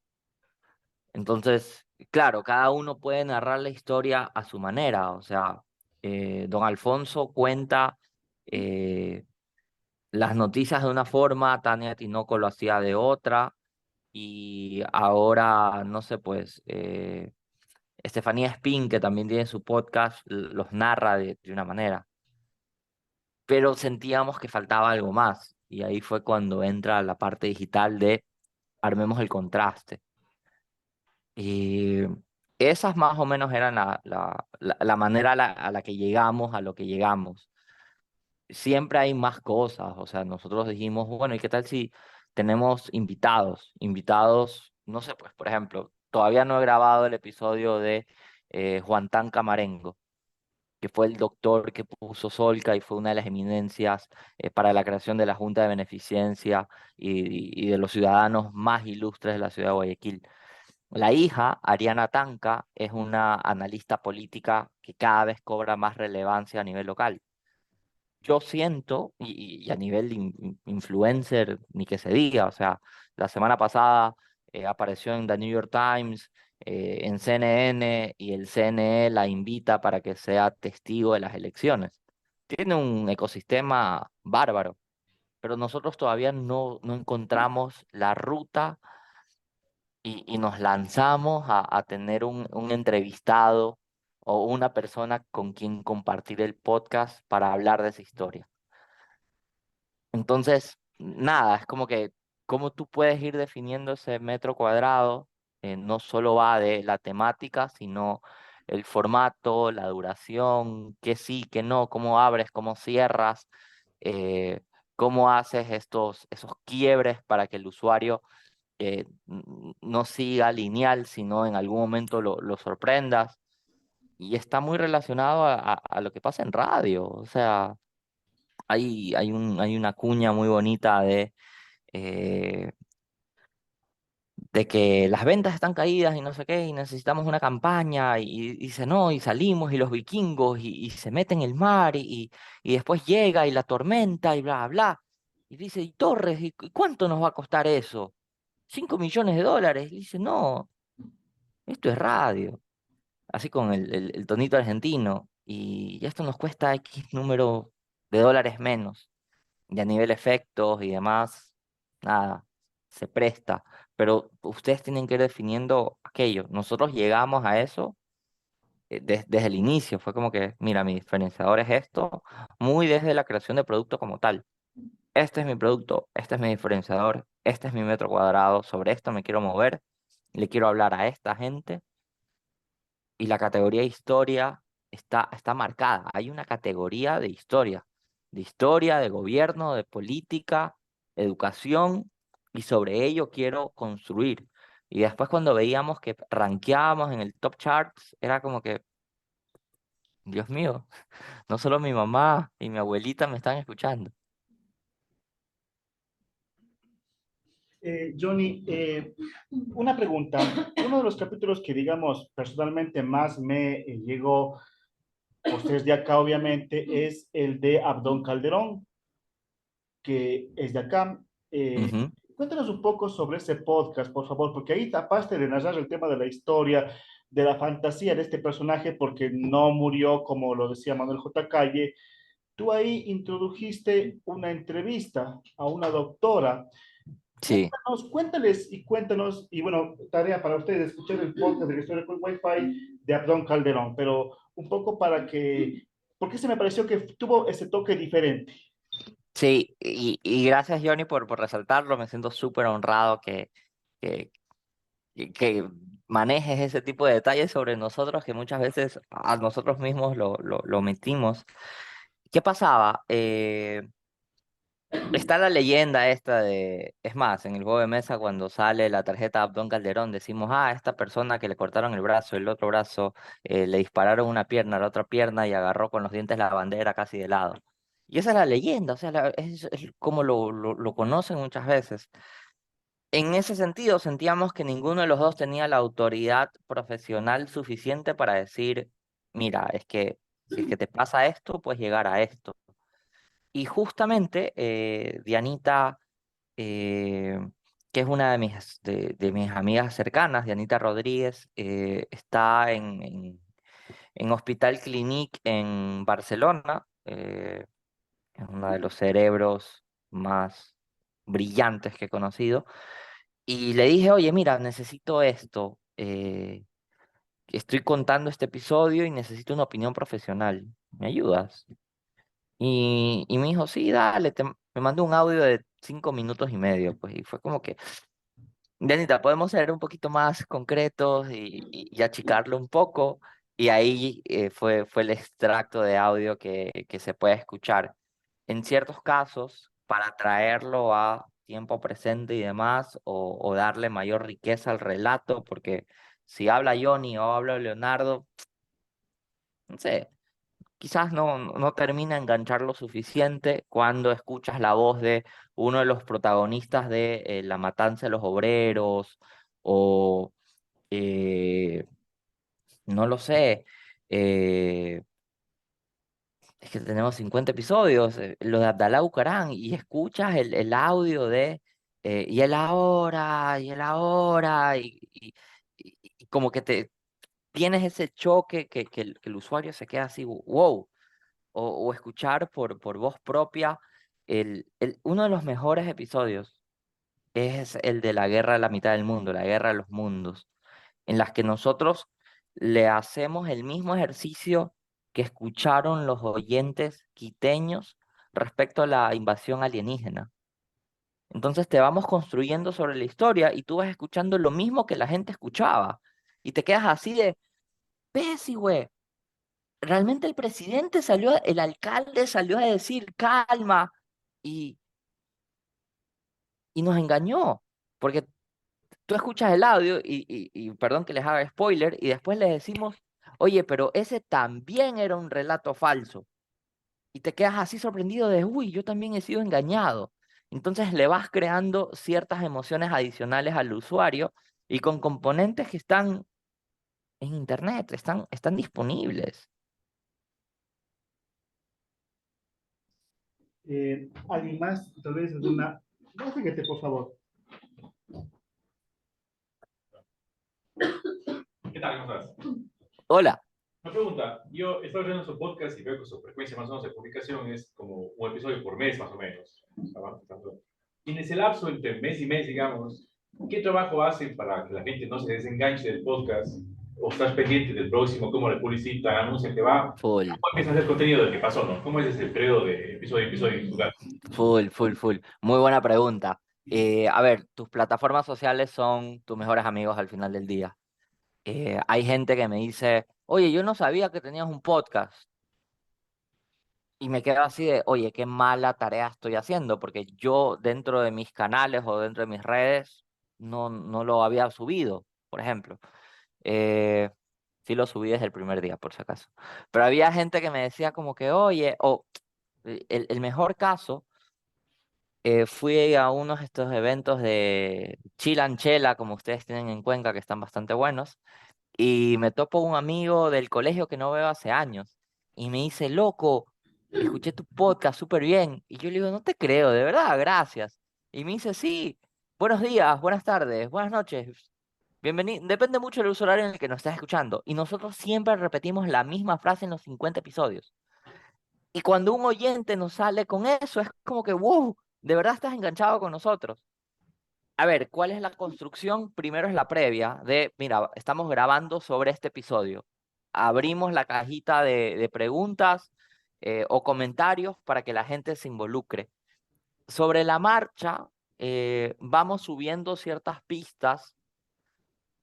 Entonces, claro, cada uno puede narrar la historia a su manera. O sea, don Alfonso cuenta eh, las noticias de una forma, Tania Tinoco lo hacía de otra, y ahora, no sé, pues, Estefanía Spin, que también tiene su podcast, los narra de una manera. Pero sentíamos que faltaba algo más, y ahí fue cuando entra la parte digital de armemos el contraste. Y esas más o menos eran la manera a la que llegamos a lo que llegamos. Siempre hay más cosas, o sea, nosotros dijimos, bueno, ¿y qué tal si tenemos invitados? Invitados, no sé, pues, por ejemplo, todavía no he grabado el episodio de Juan Tan Camarengo, que fue el doctor que puso Solca y fue una de las eminencias para la creación de la Junta de Beneficencia y de los ciudadanos más ilustres de la ciudad de Guayaquil. La hija, Ariana Tanca, es una analista política que cada vez cobra más relevancia a nivel local. Yo siento, y a nivel de influencer, ni que se diga, o sea, la semana pasada apareció en The New York Times, en CNN, y el CNE la invita para que sea testigo de las elecciones. Tiene un ecosistema bárbaro, pero nosotros todavía no encontramos la ruta y nos lanzamos a tener un entrevistado o una persona con quien compartir el podcast para hablar de esa historia. Entonces, nada, es como que cómo tú puedes ir definiendo ese metro cuadrado, no solo va de la temática, sino el formato, la duración, qué sí, qué no, cómo abres, cómo cierras, cómo haces esos quiebres para que el usuario no siga lineal, sino en algún momento lo sorprendas. Y está muy relacionado a lo que pasa en radio. O sea, hay una cuña muy bonita eh, de que las ventas están caídas y no sé qué, y necesitamos una campaña, y dice, no, y salimos, y los vikingos, y se meten en el mar, y después llega, y la tormenta, y bla, bla. Y dice, ¿y Torres, y cuánto nos va a costar eso? $5 millones. Y dice, no, esto es radio. Así con el tonito argentino. Y esto nos cuesta X número de dólares menos. Y a nivel efectos y demás, nada, se presta. Pero ustedes tienen que ir definiendo aquello. Nosotros llegamos a eso desde el inicio. Fue como que, mira, mi diferenciador es esto, muy desde la creación de producto como tal. Este es mi producto, este es mi diferenciador, este es mi metro cuadrado, sobre esto me quiero mover, le quiero hablar a esta gente, y la categoría historia está marcada. Hay una categoría de historia, de gobierno, de política, educación, y sobre ello quiero construir. Y después cuando veíamos que rankeábamos en el top charts, era como que, Dios mío, no solo mi mamá y mi abuelita me están escuchando. Johnny, una pregunta. Uno de los capítulos que, digamos, personalmente más me llegó, ustedes de acá, obviamente, es el de Abdón Calderón, que es de acá. Eh, Ujú. Cuéntanos un poco sobre ese podcast, por favor, porque ahí tapaste de narrar el tema de la historia, de la fantasía de este personaje, porque no murió, como lo decía Manuel J. Calle. Tú ahí introdujiste una entrevista a una doctora Sí, Cuéntales y cuéntanos, y bueno, tarea para ustedes, escuchar el podcast de la historia con Wi-Fi de Abdón Calderón, pero un poco para que, porque se me pareció que tuvo ese toque diferente. sí, y gracias Johnny por resaltarlo, me siento súper honrado que, que manejes ese tipo de detalles sobre nosotros que muchas veces a nosotros mismos lo omitimos. ¿Qué pasaba? Está la leyenda esta de, es más, en el juego de mesa cuando sale la tarjeta de Abdón Calderón decimos, esta persona que le cortaron el brazo, el otro brazo, le dispararon una pierna, la otra pierna y agarró con los dientes la bandera casi de lado. Y esa es la leyenda, o sea, es como lo conocen muchas veces. En ese sentido, sentíamos que ninguno de los dos tenía la autoridad profesional suficiente para decir, mira, es que si es que te pasa esto, puedes llegar a esto. Y justamente Dianita, eh, que es una de mis amigas cercanas, Dianita Rodríguez, está en Hospital Clínic en Barcelona, es uno de los cerebros más brillantes que he conocido. Y le dije, oye, mira, necesito esto. Estoy contando este episodio y necesito una opinión profesional. ¿Me ayudas? Y me dijo, sí, dale, me mandó un audio de 5 minutos y medio, pues, y fue como que, Dianita, podemos ser un poquito más concretos y achicarlo un poco. Y ahí fue el extracto de audio que se puede escuchar. En ciertos casos, para traerlo a tiempo presente y demás, o darle mayor riqueza al relato, porque si habla Johnny o habla Leonardo, no sé, quizás no termina de enganchar lo suficiente cuando escuchas la voz de uno de los protagonistas de La Matanza de los Obreros o, eh, no lo sé, eh, es que tenemos 50 episodios, lo de Abdalá Bucaram, y escuchas el audio de, y él ahora, y como que te tienes ese choque que el usuario se queda así, wow, o escuchar por voz propia. Uno de los mejores episodios es el de la guerra de la mitad del mundo, la guerra de los mundos, en las que nosotros le hacemos el mismo ejercicio que escucharon los oyentes quiteños respecto a la invasión alienígena. Entonces te vamos construyendo sobre la historia y tú vas escuchando lo mismo que la gente escuchaba. Y te quedas así de, pesi, güey. Realmente el presidente salió, el alcalde salió a decir calma y, y nos engañó. Porque tú escuchas el audio y perdón que les haga spoiler, y después les decimos, oye, pero ese también era un relato falso. Y te quedas así sorprendido de, uy, yo también he sido engañado. Entonces le vas creando ciertas emociones adicionales al usuario y con componentes que están en internet, están disponibles. ¿Alguien más? Tal vez alguna... No, fíjate, por favor. ¿Qué tal? ¿Cómo estás? Hola. Una pregunta, yo estoy viendo su podcast y veo que su frecuencia más o menos de publicación es como un episodio por mes más o menos. Y en ese lapso entre mes y mes, digamos, ¿qué trabajo hacen para que la gente no se desenganche del podcast? ¿O estás pendiente del próximo? ¿Cómo le publicitan? ¿Anuncian que va? Full, ¿Cómo empiezas a hacer contenido del que pasó, no? ¿Cómo es ese periodo de episodio a episodio en tu caso? full. Muy buena pregunta. A ver, tus plataformas sociales son tus mejores amigos al final del día. Hay gente que me dice, oye, yo no sabía que tenías un podcast. Y me quedo así de, oye, qué mala tarea estoy haciendo, porque yo dentro de mis canales o dentro de mis redes no lo había subido, por ejemplo. Eh, sí lo subí desde el primer día, por si acaso. Pero había gente que me decía como que, oye, o el mejor caso, fui a unos de estos eventos de Chilanchela, como ustedes tienen en Cuenca, que están bastante buenos, y me topo un amigo del colegio que no veo hace años, y me dice, loco, escuché tu podcast súper bien, y yo le digo, no te creo, de verdad, gracias. Y me dice, sí, buenos días, buenas tardes, buenas noches, bienvenido, depende mucho del usuario en el que nos estás escuchando, y nosotros siempre repetimos la misma frase en los 50 episodios. Y cuando un oyente nos sale con eso, es como que, wow, de verdad estás enganchado con nosotros. A ver, ¿cuál es la construcción? Primero es la previa de, mira, estamos grabando sobre este episodio. Abrimos la cajita de preguntas o comentarios para que la gente se involucre. Sobre la marcha, vamos subiendo ciertas pistas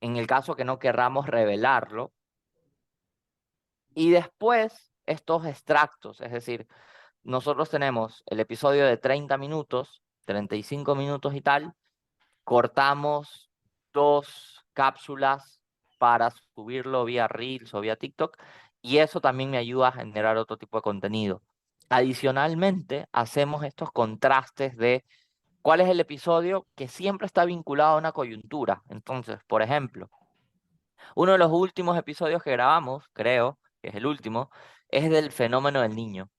en el caso que no querramos revelarlo. Y después estos extractos, es decir, nosotros tenemos el episodio de 30 minutos, 35 minutos y tal, cortamos 2 cápsulas para subirlo vía Reels o vía TikTok, y eso también me ayuda a generar otro tipo de contenido. Adicionalmente, hacemos estos contrastes de cuál es el episodio que siempre está vinculado a una coyuntura. Entonces, por ejemplo, uno de los últimos episodios que grabamos, creo que es el último, es del fenómeno del niño.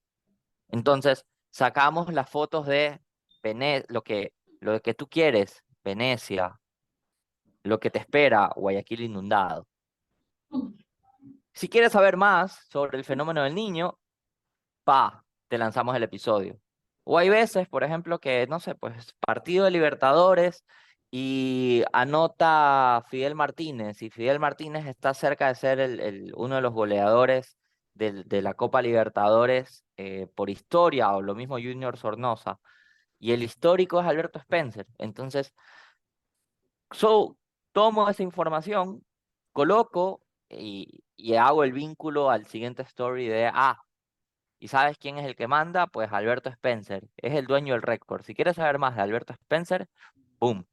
Entonces, sacamos las fotos de lo que tú quieres, Venecia, lo que te espera, Guayaquil inundado. Si quieres saber más sobre el fenómeno del niño, te lanzamos el episodio. O hay veces, por ejemplo, que, no sé, pues partido de Libertadores y anota Fidel Martínez, y Fidel Martínez está cerca de ser uno de los goleadores de la Copa Libertadores por historia, o lo mismo Junior Sornosa, y el histórico es Alberto Spencer. Entonces, tomo esa información, coloco y hago el vínculo al siguiente story de, ¿y sabes quién es el que manda? Pues Alberto Spencer, es el dueño del récord. Si quieres saber más de Alberto Spencer, ¡boom!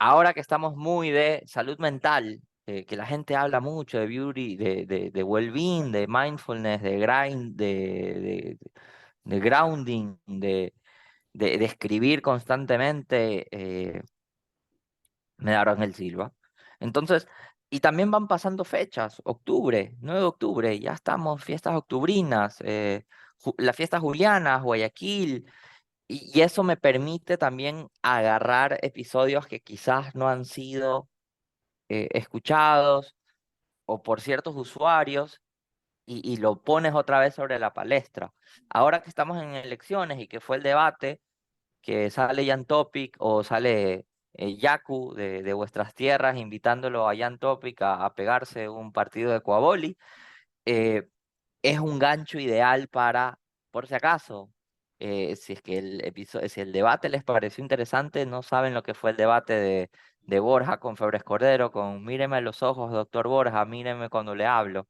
Ahora que estamos muy de salud mental, que la gente habla mucho de beauty, de well-being, de mindfulness, de grind, de grounding, de escribir constantemente, me daron el Silva. Entonces, y también van pasando fechas, octubre, 9 de octubre, ya estamos, fiestas octubrinas, las fiestas julianas, Guayaquil, y eso me permite también agarrar episodios que quizás no han sido escuchados o por ciertos usuarios y lo pones otra vez sobre la palestra. Ahora que estamos en elecciones y que fue el debate, que sale Jan Topic o sale Yaku de vuestras tierras invitándolo a Jan Topic a pegarse un partido de Coaboli, eh, es un gancho ideal para, por si acaso, si es que si el debate les pareció interesante, no saben lo que fue el debate de Borja con Febres Cordero, con míreme a los ojos, doctor Borja, míreme cuando le hablo.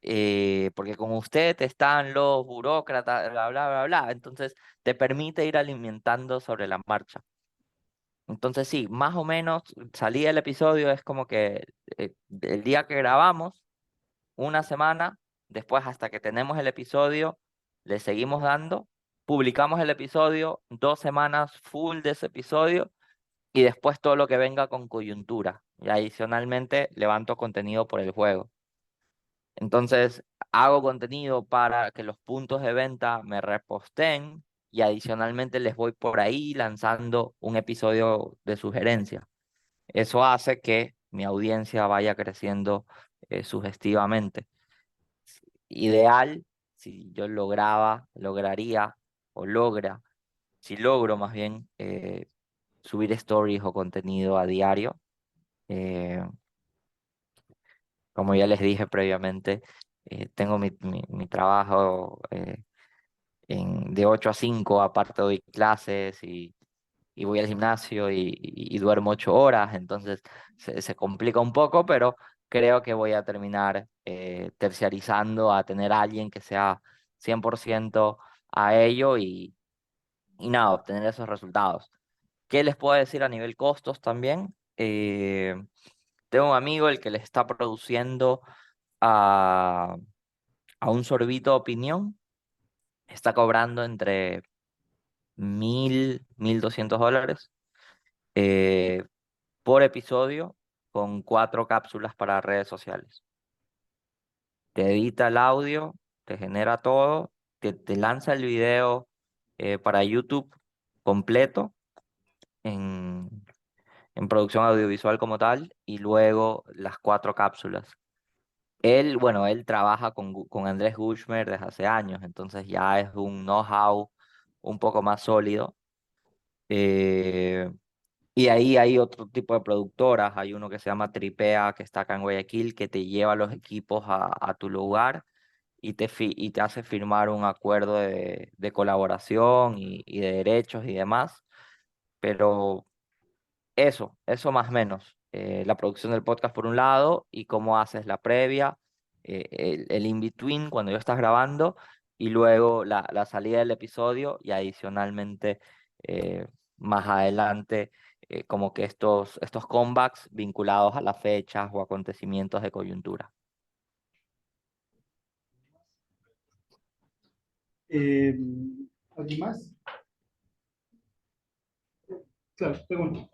Porque con usted están los burócratas, bla, bla, bla, bla. Entonces, te permite ir alimentando sobre la marcha. Entonces, sí, más o menos salía el episodio, es como que el día que grabamos, una semana, después hasta que tenemos el episodio, le seguimos dando, publicamos el episodio, 2 semanas full de ese episodio, y después todo lo que venga con coyuntura. Y adicionalmente levanto contenido por el juego. Entonces, hago contenido para que los puntos de venta me reposten y adicionalmente les voy por ahí lanzando un episodio de sugerencia. Eso hace que mi audiencia vaya creciendo sugestivamente. Ideal, si yo lograría o si logro más bien subir stories o contenido a diario. eh, Como ya les dije previamente, tengo mi trabajo de 8 a 5, aparte doy clases y voy al gimnasio y duermo 8 horas, entonces se complica un poco, pero creo que voy a terminar terciarizando a tener a alguien que sea 100% a ello y nada, obtener esos resultados. ¿Qué les puedo decir a nivel costos también? Tengo un amigo el que le está produciendo a, a un sorbito de opinión, está cobrando entre 1.000, 1.200 dólares eh, por episodio con 4 cápsulas para redes sociales. Te edita el audio, te genera todo, te lanza el video para YouTube completo en, en producción audiovisual como tal y luego las 4 cápsulas. Él, bueno, él trabaja con Andrés Gushmer desde hace años, entonces ya es un know-how un poco más sólido. Eh, Y ahí hay otro tipo de productoras, hay uno que se llama Tripea, que está acá en Guayaquil, que te lleva los equipos a tu lugar y te hace firmar un acuerdo de colaboración y de derechos y demás. Pero eso más o menos. La producción del podcast por un lado y cómo haces la previa, el in-between cuando ya estás grabando y luego la salida del episodio y adicionalmente eh, más adelante como que estos comebacks vinculados a las fechas o acontecimientos de coyuntura. Eh, ¿Alguien más? Claro, pregunta.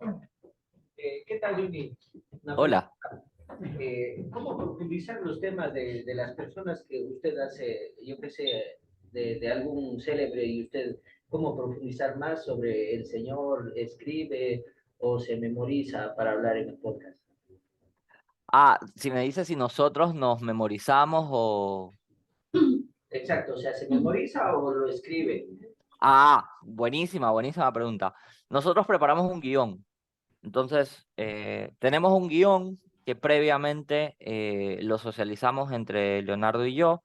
¿Qué tal, Juni? Una pregunta. Hola. ¿Cómo profundizar los temas de las personas que usted hace, yo qué sé, de algún célebre y usted, cómo profundizar más sobre el señor, escribe o se memoriza para hablar en el podcast? Ah, si me dices si nosotros nos memorizamos o... Exacto, o sea, ¿se memoriza o lo escribe? Ah, buenísima pregunta. Nosotros preparamos un guión. Entonces, tenemos un guión que previamente lo socializamos entre Leonardo y yo.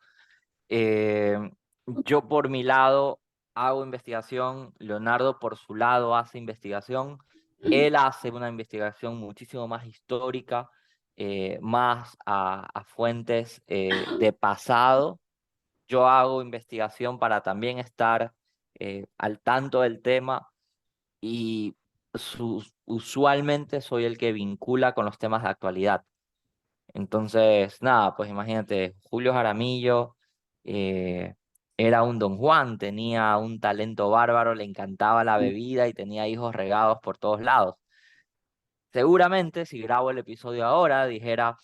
Eh, yo por mi lado hago investigación, Leonardo por su lado hace investigación. Él hace una investigación muchísimo más histórica, más a fuentes de pasado. Yo hago investigación para también estar al tanto del tema y usualmente soy el que vincula con los temas de actualidad. Entonces, nada, pues imagínate, Julio Jaramillo eh, era un Don Juan, tenía un talento bárbaro, le encantaba la bebida y tenía hijos regados por todos lados. Seguramente, si grabo el episodio ahora, dijera,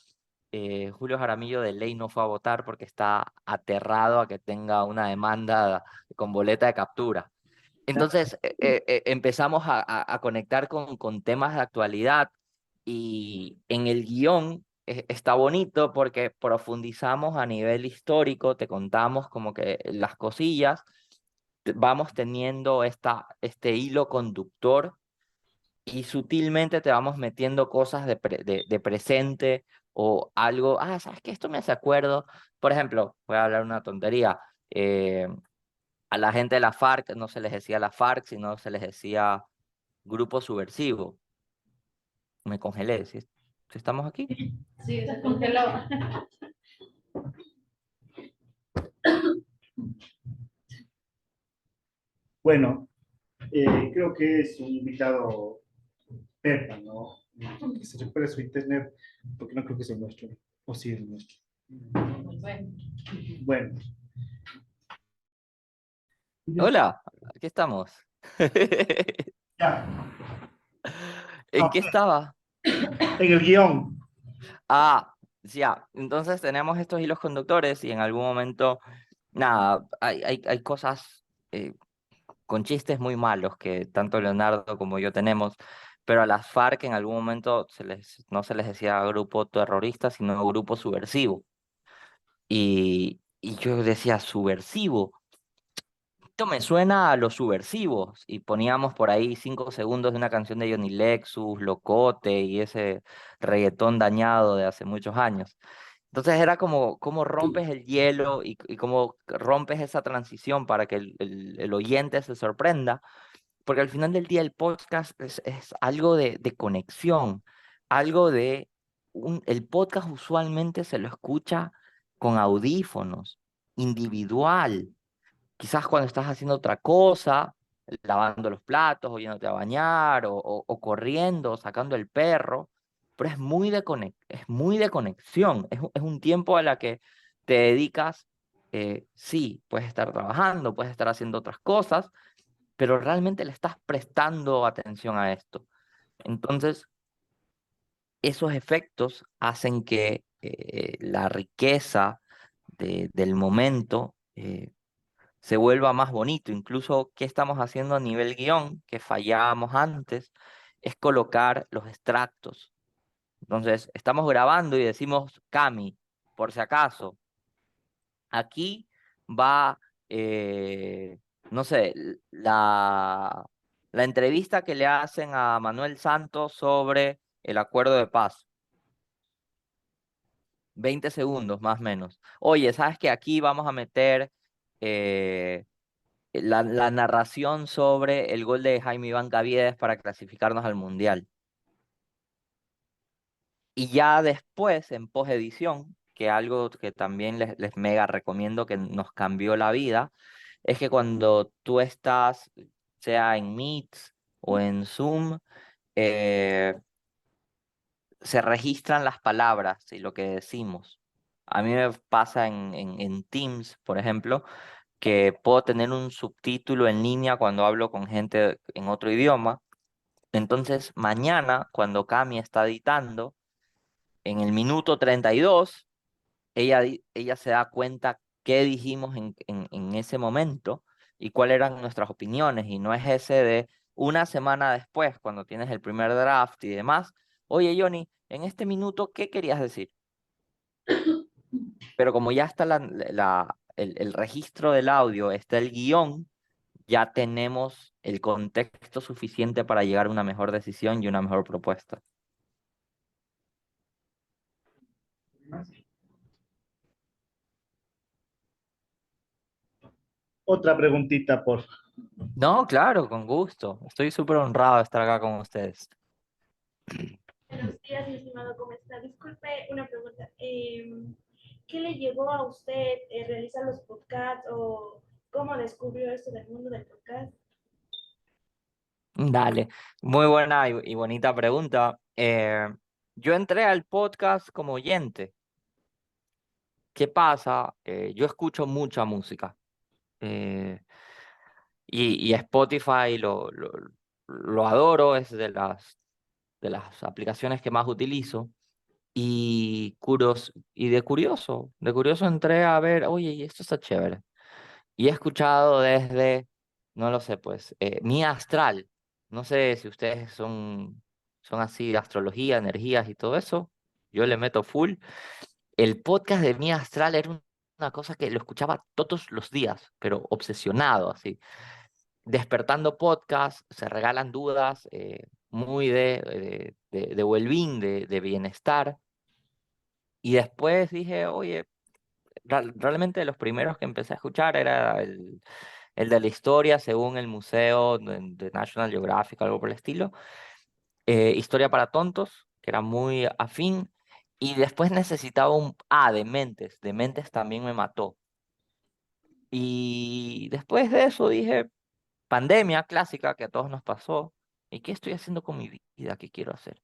Julio Jaramillo de ley no fue a votar porque está aterrado a que tenga una demanda con boleta de captura. Entonces empezamos a conectar con temas de actualidad y en el guión está bonito porque profundizamos a nivel histórico, te contamos como que las cosillas, vamos teniendo este hilo conductor y sutilmente te vamos metiendo cosas de presente o algo, ¿sabes qué? Esto me hace acuerdo, por ejemplo, voy a hablar una tontería. eh, a la gente de la FARC no se les decía la FARC, sino se les decía grupo subversivo. Me congelé, ¿si estamos aquí? Sí, se congeló. Bueno, creo que es un invitado Pepa, ¿no? Que se recupere su internet, porque no creo que sea nuestro, o sí es nuestro. Bueno, Bueno, Hola, aquí estamos. ya, ¿En qué estaba? en el guión. Ah, ya, entonces tenemos estos hilos conductores y en algún momento, nada, hay cosas con chistes muy malos que tanto Leonardo como yo tenemos, pero a las FARC en algún momento no se les decía grupo terrorista, sino grupo subversivo. Y yo decía, subversivo. Esto me suena a los subversivos. Y poníamos por ahí 5 segundos de una canción de Johnny Lexus, Locote y ese reggaetón dañado de hace muchos años. Entonces era como cómo rompes el hielo y cómo rompes esa transición para que el oyente se sorprenda, porque al final del día el podcast es algo de conexión, algo el podcast usualmente se lo escucha con audífonos, individual. Quizás cuando estás haciendo otra cosa, lavando los platos, o yéndote a bañar, o corriendo, o sacando el perro, pero es muy de conexión, es un tiempo a la que te dedicas, sí, puedes estar trabajando, puedes estar haciendo otras cosas, pero realmente le estás prestando atención a esto. Entonces, esos efectos hacen que la riqueza del momento se vuelva más bonito. Incluso, ¿qué estamos haciendo a nivel guión? Que fallábamos antes, es colocar los extractos. Entonces, estamos grabando y decimos, Cami, por si acaso, aquí va, no sé, La entrevista que le hacen a Manuel Santos sobre el acuerdo de paz. 20 segundos más o menos. Oye, ¿sabes que aquí vamos a meter eh, la narración sobre el gol de Jaime Iván Caviedes para clasificarnos al Mundial? Y ya después, en posedición, que algo que también les mega recomiendo que nos cambió la vida, es que cuando tú estás, sea en Meet o en Zoom, eh, se registran las palabras y lo que decimos. A mí me pasa en Teams, por ejemplo, que puedo tener un subtítulo en línea cuando hablo con gente en otro idioma. Entonces, mañana, cuando Cami está editando, en el minuto 32 ella se da cuenta qué dijimos en ese momento y cuáles eran nuestras opiniones. Y no es ese de una semana después, cuando tienes el primer draft y demás. Oye, Johnny, en este minuto, ¿qué querías decir? Pero como ya está el registro del audio, está el guión, ya tenemos el contexto suficiente para llegar a una mejor decisión y una mejor propuesta. Otra preguntita, por favor. No, claro, con gusto. Estoy súper honrado de estar acá con ustedes. Buenos días, mi estimado, ¿cómo está? Disculpe una pregunta. ¿Qué le llevó a usted realizar los podcasts o cómo descubrió esto del mundo del podcast? Dale, muy buena y bonita pregunta. Yo entré al podcast como oyente. ¿Qué pasa? Yo escucho mucha música eh, y Spotify lo adoro, es de las aplicaciones que más utilizo. Y de curioso entré a ver, oye, y esto está chévere. Y he escuchado desde, no lo sé, pues, Mía Astral. No sé si ustedes son así de astrología, energías y todo eso. Yo le meto full. El podcast de Mía Astral era una cosa que lo escuchaba todos los días, pero obsesionado, así. Despertando podcast, se regalan dudas muy de well-being, de bienestar. Y después dije, oye, realmente los primeros que empecé a escuchar era el de la historia según el museo de National Geographic, algo por el estilo. Historia para tontos, que era muy afín. Y después necesitaba de Mentes también me mató. Y después de eso dije, pandemia clásica que a todos nos pasó. ¿Y qué estoy haciendo con mi vida? ¿Qué quiero hacer?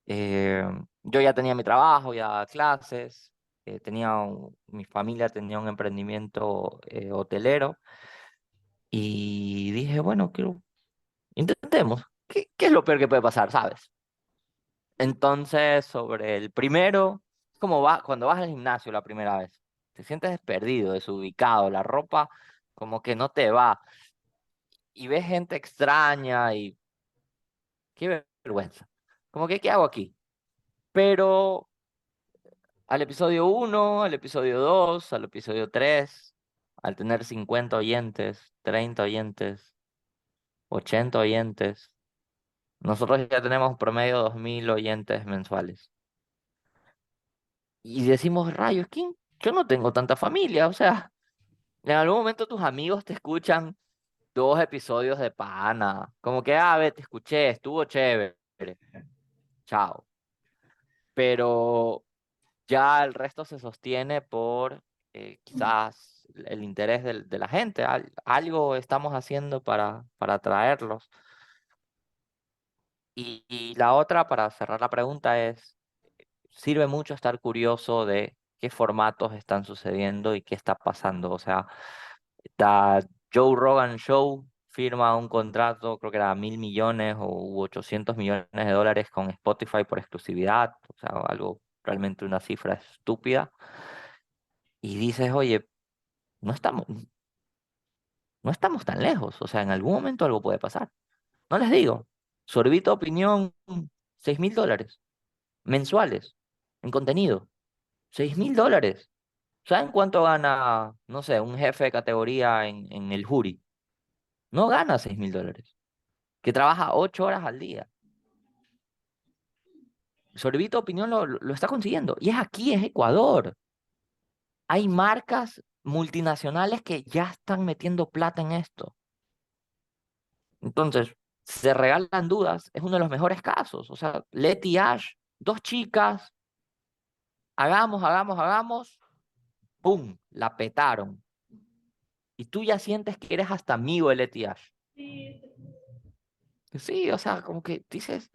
Eh, yo ya tenía mi trabajo, ya clases, mi familia tenía un emprendimiento hotelero y dije, bueno, intentemos. ¿Qué es lo peor que puede pasar, sabes? Entonces, sobre el primero, como va, cuando vas al gimnasio la primera vez, te sientes perdido, desubicado, la ropa como que no te va y ves gente extraña y qué vergüenza. Como que, ¿qué hago aquí? Pero al episodio uno, al episodio 2, al episodio 3, al tener 50 oyentes, 30 oyentes, 80 oyentes, nosotros ya tenemos promedio 2000 oyentes mensuales. Y decimos, rayos, ¿quién? Yo no tengo tanta familia, o sea, en algún momento tus amigos te escuchan 2 episodios de pana, como que, ve, te escuché, estuvo chévere, chao. Pero ya el resto se sostiene por quizás el interés de la gente. Algo estamos haciendo para atraerlos. Y la otra, para cerrar la pregunta, sirve mucho estar curioso de qué formatos están sucediendo y qué está pasando. O sea, está Joe Rogan Show firma un contrato, creo que era 1.000 millones o 800 millones de dólares con Spotify por exclusividad. O sea, algo realmente una cifra estúpida. Y dices, oye, no estamos, no estamos tan lejos, o sea, en algún momento algo puede pasar. No les digo, Sorbito Opinión, $6.000 mensuales en contenido, $6.000. ¿Saben cuánto gana, no sé, un jefe de categoría en el jury? No gana $6.000. que trabaja 8 horas al día. Sorbito Opinión lo está consiguiendo. Y es aquí, es Ecuador. Hay marcas multinacionales que ya están metiendo plata en esto. Entonces, se regalan dudas, es uno de los mejores casos. O sea, Leti y Ash, dos chicas, hagamos, ¡pum! La petaron. Y tú ya sientes que eres hasta amigo de Leti y Ash. Sí, Sí, o sea, como que dices,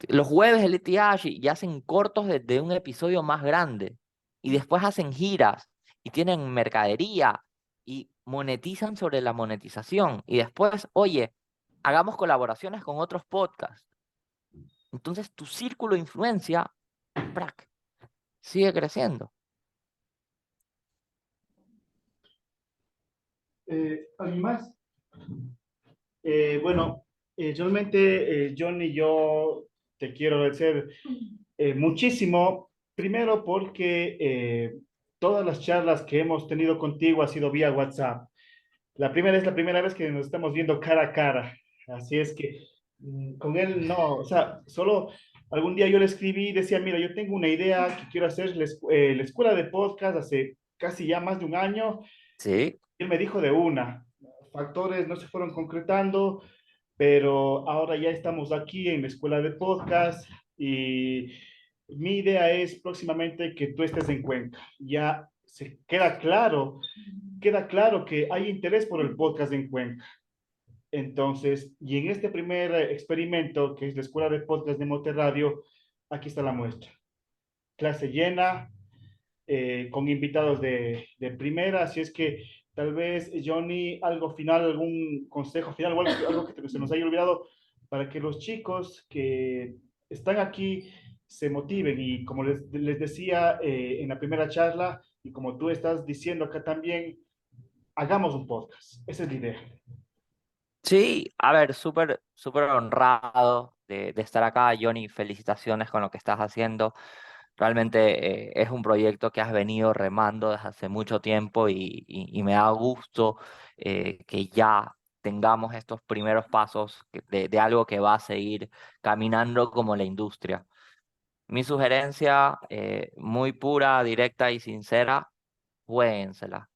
los jueves de Leti y Ash y hacen cortos de un episodio más grande. Y después hacen giras y tienen mercadería y monetizan sobre la monetización. Y después, oye, hagamos colaboraciones con otros podcasts. Entonces tu círculo de influencia, ¡prac!, sigue creciendo. ¿Alguien más? Bueno, realmente, Johnny, yo te quiero agradecer muchísimo. Primero porque todas las charlas que hemos tenido contigo ha sido vía WhatsApp. Es la primera vez que nos estamos viendo cara a cara. Así es que con él no, o sea, solo algún día yo le escribí y decía, mira, yo tengo una idea que quiero hacer la escuela de podcast hace casi ya más de un año. Sí. Él me dijo de una. Factores no se fueron concretando, pero ahora ya estamos aquí en la escuela de podcast y mi idea es próximamente que tú estés en Cuenca. Ya se queda claro que hay interés por el podcast en Cuenca. Entonces, y en este primer experimento, que es la escuela de podcast de Monterradio, aquí está la muestra. Clase llena, con invitados de primera, así es que tal vez, Johnny, algo final, algún consejo final o algo que se nos haya olvidado para que los chicos que están aquí se motiven y como les decía en la primera charla y como tú estás diciendo acá también, hagamos un podcast. Esa es la idea. Sí, a ver, súper honrado de estar acá, Johnny. Felicitaciones con lo que estás haciendo. Realmente es un proyecto que has venido remando desde hace mucho tiempo y me da gusto que ya tengamos estos primeros pasos de algo que va a seguir caminando como la industria. Mi sugerencia, muy pura, directa y sincera, juéguensela.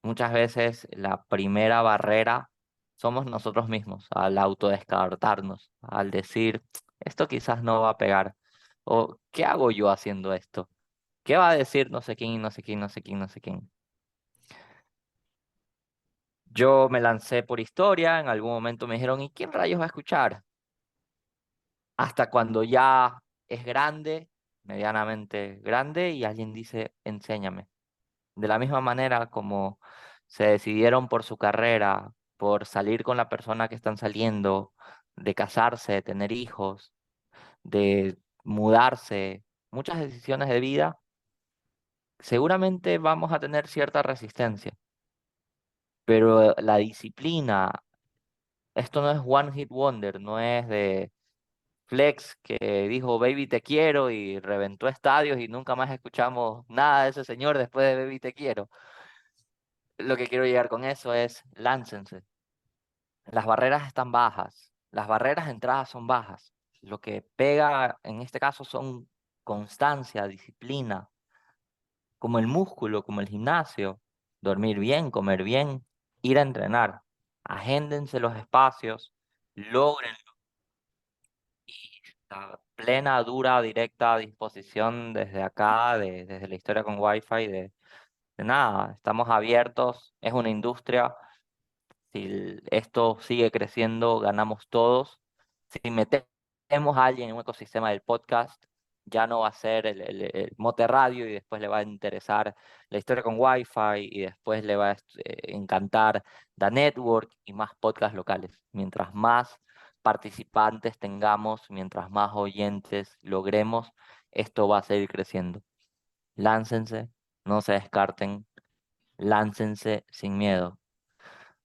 Muchas veces la primera barrera somos nosotros mismos, al autodescartarnos, al decir, esto quizás no va a pegar, o ¿qué hago yo haciendo esto? ¿Qué va a decir no sé quién y no sé quién, no sé quién, no sé quién? Yo me lancé por historia, en algún momento me dijeron, ¿y quién rayos va a escuchar? Hasta cuando ya es grande, medianamente grande, y alguien dice, enséñame. De la misma manera como se decidieron por su carrera, por salir con la persona que están saliendo, de casarse, de tener hijos, de mudarse, muchas decisiones de vida, seguramente vamos a tener cierta resistencia, pero la disciplina, esto no es one hit wonder, no es de Flex que dijo Baby te quiero y reventó estadios y nunca más escuchamos nada de ese señor después de Baby te quiero. Lo que quiero llegar con eso es láncense. Las barreras están bajas, las barreras de entrada son bajas. Lo que pega en este caso son constancia, disciplina, como el músculo, como el gimnasio, dormir bien, comer bien, ir a entrenar. Agéndense los espacios, logren la plena, dura, directa disposición desde acá, desde la historia con Wi-Fi, de nada, estamos abiertos, es una industria. Si esto sigue creciendo, ganamos todos. Si metemos a alguien en un ecosistema del podcast, ya no va a ser el Mote Radio y después le va a interesar la historia con Wi-Fi y después le va a encantar The Network y más podcasts locales. Mientras más participantes tengamos, mientras más oyentes logremos, esto va a seguir creciendo. Láncense, no se descarten, láncense sin miedo.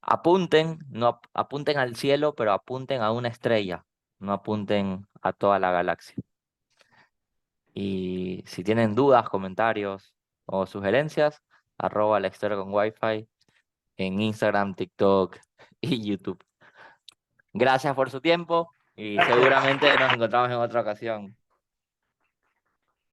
Apunten, no apunten al cielo, pero apunten a una estrella, no apunten a toda la galaxia. Y si tienen dudas, comentarios o sugerencias, arroba la historia con Wi-Fi en Instagram, TikTok y YouTube. Gracias por su tiempo y Gracias. seguramente nos encontramos en otra ocasión.